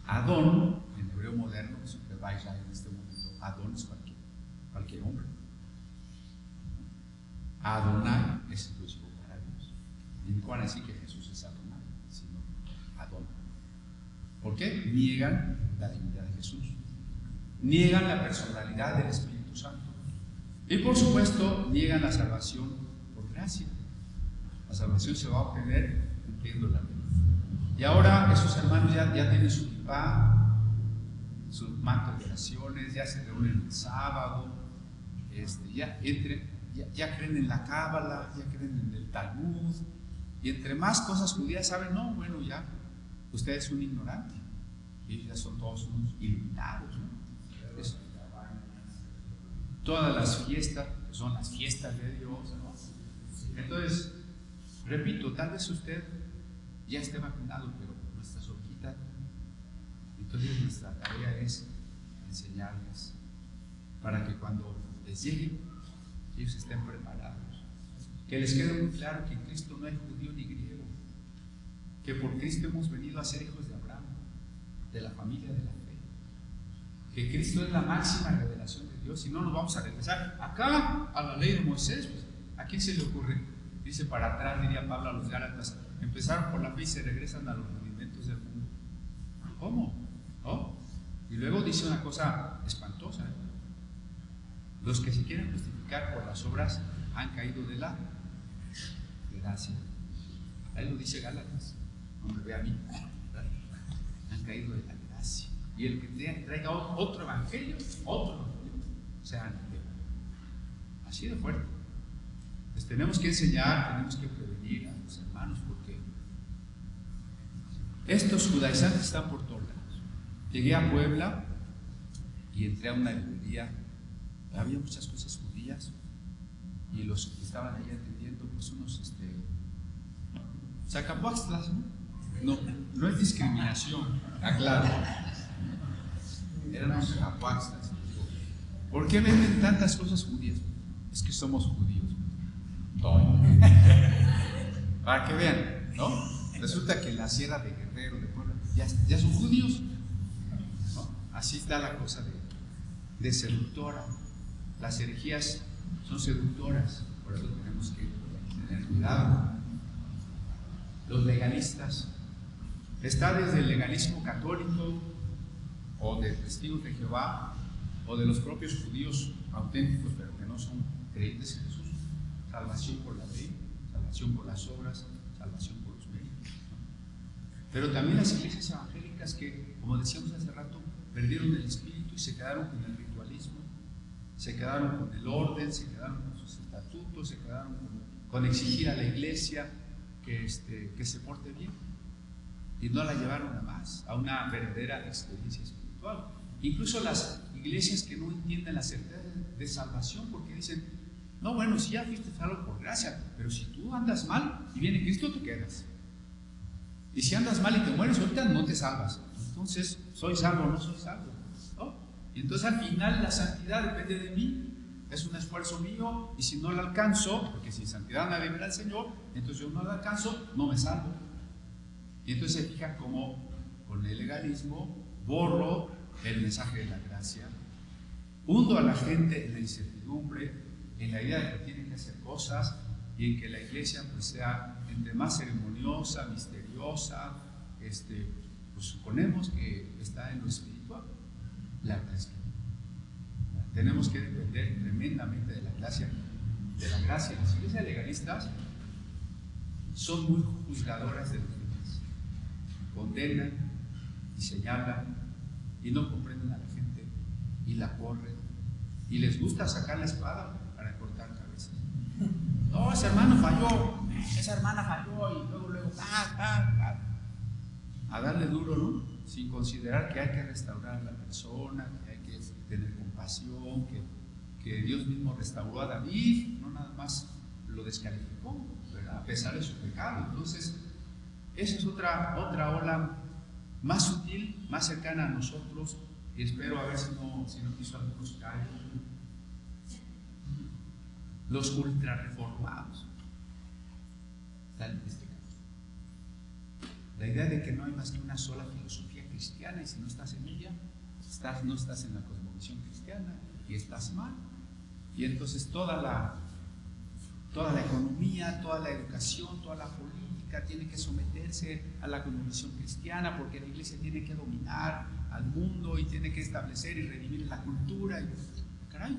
Adón, en hebreo moderno, que siempre va a Israel en este momento, Adón es cualquier hombre. Adonai es exclusivo para Dios. Y no van a decir que Jesús es Adonai, sino Adón. ¿Por qué? Niegan la divinidad de Jesús, niegan la personalidad del Espíritu Santo, y por supuesto niegan la salvación por gracia. La salvación se va a obtener cumpliendo la ley. Y ahora esos hermanos ya tienen su kipá, sus mantos de oraciones, ya se reúnen el sábado, ya creen en la cábala, ya creen en el Talmud, y entre más cosas judías saben, no, bueno, ya, usted es un ignorante, y ya son todos unos iluminados, ¿no? Todas las fiestas, que son las fiestas de Dios, ¿no? Entonces, repito, tal vez usted ya esté vacunado, pero no está solita. Entonces nuestra tarea es enseñarles para que cuando les llegue, ellos estén preparados. Que les quede muy claro que en Cristo no hay judío ni griego, que por Cristo hemos venido a ser hijos de Abraham, de la familia de la fe, que Cristo es la máxima revelación de Dios, y no nos vamos a regresar acá a la ley de Moisés. Pues, ¿a quién se le ocurre? Dice para atrás, diría Pablo a los Gálatas, empezaron por la fe y se regresan a los rudimentos del mundo. ¿Cómo? ¿No? Y luego dice una cosa espantosa, ¿eh? Los que se quieren justificar por las obras han caído de la gracia. Ahí lo dice Gálatas, no me ve a mí, han caído de la gracia. Y el que traiga otro evangelio, sea así de fuerte. Pues tenemos que enseñar, tenemos que prevenir a los hermanos, porque estos judaizantes están por todos lados. Llegué a Puebla y entré a una librería, había muchas cosas judías, y los que estaban ahí atendiendo, pues unos sacapuastras, ¿no? No es discriminación, aclaro. Eran unos sacapuastras. ¿Por qué venden tantas cosas judías? Es que somos judíos. Para que vean, ¿no? Resulta que en la Sierra de Guerrero, de Puebla, ya son judíos, ¿no? Así está la cosa de seductora. Las herejías son seductoras, por eso tenemos que tener cuidado. Los legalistas, está desde el legalismo católico o de testigos de Jehová o de los propios judíos auténticos, pero que no son creyentes en Jesús. Salvación por la ley, salvación por las obras, salvación por los méritos, ¿no? Pero también las iglesias evangélicas que, como decíamos hace rato, perdieron el espíritu y se quedaron con el ritualismo, se quedaron con el orden, se quedaron con sus estatutos, se quedaron con exigir a la iglesia que se porte bien, y no la llevaron a más, a una verdadera experiencia espiritual. Incluso las iglesias que no entienden la certeza de salvación, porque dicen, no, bueno, si ya fuiste salvo por gracia, pero si tú andas mal y viene Cristo, te quedas. Y si andas mal y te mueres, ahorita no te salvas. Entonces, ¿soy salvo o no soy salvo? ¿No? Y entonces al final la santidad depende de mí, es un esfuerzo mío, y si no lo alcanzo, porque sin santidad nadie verá al Señor, entonces yo no lo alcanzo, no me salvo. Y entonces se fija como con el legalismo borro el mensaje de la gracia, hundo a la gente en la incertidumbre, en la idea de que tienen que hacer cosas, y en que la iglesia pues sea entre más ceremoniosa, misteriosa, pues suponemos que está en lo espiritual. La verdad es que tenemos que depender tremendamente de la gracia. Las iglesias legalistas son muy juzgadoras de los demás, condenan y señalan y no comprenden a la gente y la corren, y les gusta sacar la espada para cortar cabezas. No, ese hermano falló, esa hermana falló, y luego a darle duro, ¿no? Sin considerar que hay que restaurar a la persona, que hay que tener compasión, que Dios mismo restauró a David, no nada más lo descalificó, ¿verdad? A pesar de su pecado. Entonces, esa es otra ola más sutil, más cercana a nosotros, y espero a ver si no quiso algunos callos. Los ultrarreformados están en este caso. La idea de que no hay más que una sola filosofía cristiana, y si no estás en ella, no estás en la cosmovisión cristiana y estás mal. Y entonces toda la economía, toda la educación, toda la política tiene que someterse a la cosmovisión cristiana, porque la iglesia tiene que dominar al mundo y tiene que establecer y redimir la cultura. Y, caray,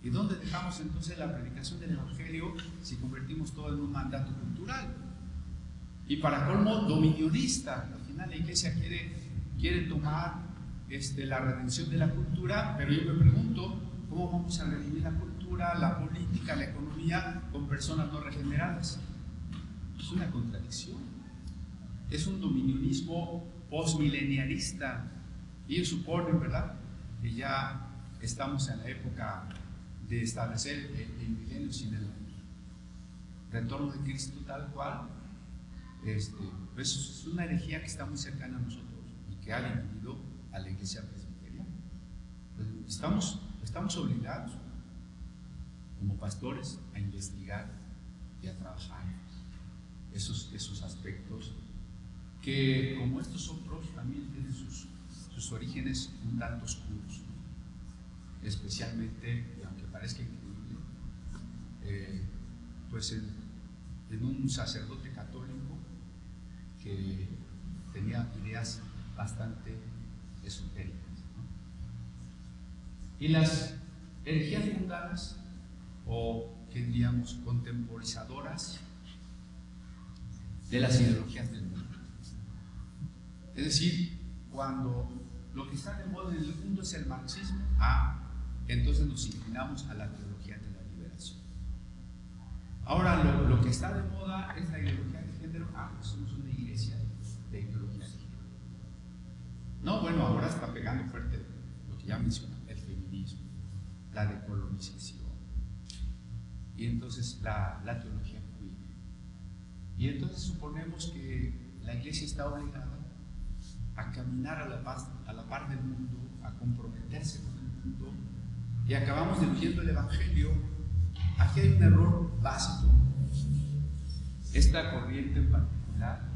¿y dónde dejamos entonces la predicación del evangelio si convertimos todo en un mandato cultural? Y para colmo, dominionista. Al final la iglesia quiere tomar la redención de la cultura, pero yo me pregunto, ¿cómo vamos a redimir la cultura, la política, la economía con personas no regeneradas? Es una contradicción. Es un dominionismo postmilenialista. Ellos suponen, ¿verdad?, que ya estamos en la época de establecer el milenio sin el retorno de Cristo tal cual. Pues es una herejía que está muy cercana a nosotros y que ha dividido a la iglesia presbiteriana. Estamos obligados como pastores a investigar y a trabajar esos aspectos que, como estos otros, también tienen sus orígenes un tanto oscuros, ¿no? Especialmente, y aunque parezca increíble, pues en un sacerdote católico que tenía ideas bastante esotéricas, ¿no? Y las herejías mundanas, o que diríamos contemporizadoras de las ideologías del mundo. Es decir, cuando lo que está de moda en el mundo es el marxismo, entonces nos inclinamos a la teología de la liberación. Ahora, lo que está de moda es la ideología de género, pues somos una iglesia de ideología de género. No, bueno, ahora está pegando fuerte lo que ya mencioné, el feminismo, la decolonización, y entonces la teología queer. Y entonces suponemos que la iglesia está obligada a caminar a la par del mundo, a comprometerse con el mundo, y acabamos diluyendo el evangelio. Aquí hay un error básico. Esta corriente en particular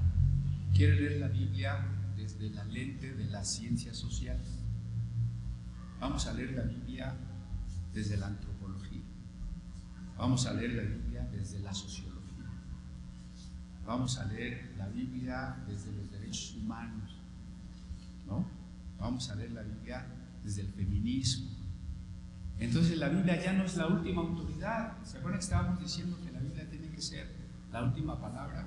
quiere leer la Biblia desde la lente de las ciencias sociales. Vamos a leer la Biblia desde la antropología. Vamos a leer la Biblia desde la sociología. Vamos a leer la Biblia desde los derechos humanos, ¿no? Vamos a leer la Biblia desde el feminismo. Entonces la Biblia ya no es la última autoridad. ¿Se acuerdan que estábamos diciendo que la Biblia tiene que ser la última palabra?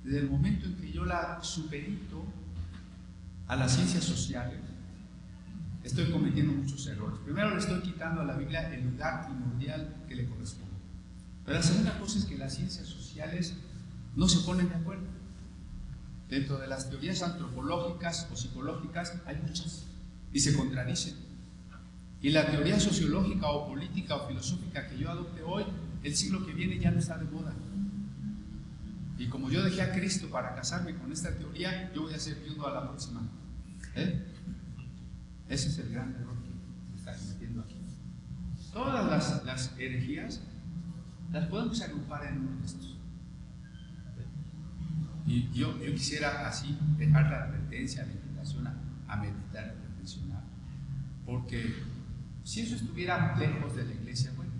Desde el momento en que yo la supedito a las ciencias sociales, estoy cometiendo muchos errores. Primero, le estoy quitando a la Biblia el lugar primordial que le corresponde. Pero la segunda cosa es que las ciencias sociales no se ponen de acuerdo. Dentro de las teorías antropológicas o psicológicas hay muchas y se contradicen. Y la teoría sociológica o política o filosófica que yo adopte hoy, el siglo que viene ya no está de moda. Y como yo dejé a Cristo para casarme con esta teoría, yo voy a ser viudo a la próxima. Ese es el gran error que se está cometiendo aquí. Todas las herejías las podemos agrupar en uno de estos. Y yo quisiera así dejar la advertencia, la invitación a meditar, a reflexionar, porque si eso estuviera lejos de la iglesia, bueno,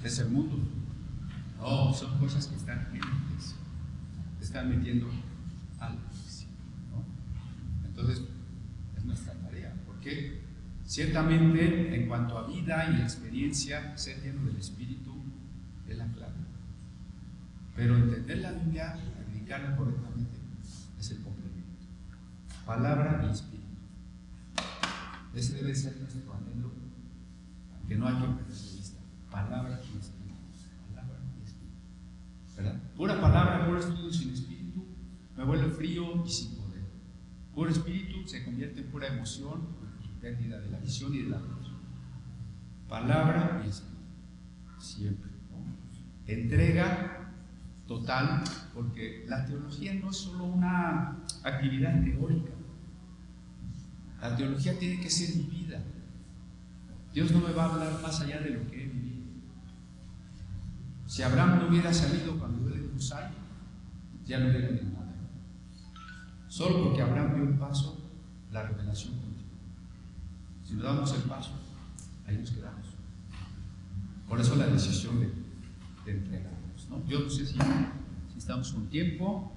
es el mundo. No, son cosas que están en la iglesia, se están metiendo a la iglesia, ¿no? Entonces, es nuestra tarea, porque ciertamente en cuanto a vida y experiencia, ser lleno del Espíritu es la clave. Pero entender la Biblia, aplicarla correctamente, es el complemento. Palabra y Espíritu. Ese debe ser nuestro anhelo, que no hay que perder de vista. Palabra y Espíritu. Palabra y Espíritu. ¿Verdad? Pura palabra, puro estudio sin Espíritu, me vuelve frío y sin poder. Puro Espíritu se convierte en pura emoción y pérdida de la visión y de la luz. Palabra y Espíritu. Siempre, ¿no? Entrega total, porque la teología no es solo una actividad teórica. La teología tiene que ser vivida. Dios no me va a hablar más allá de lo que he vivido. Si Abraham no hubiera salido cuando yo le di un sal, ya no hubiera habido nada. Solo porque Abraham dio un paso, la revelación continúa. Si no damos el paso, ahí nos quedamos. Por eso la decisión de entregarnos, ¿no? Yo no sé si estamos con tiempo.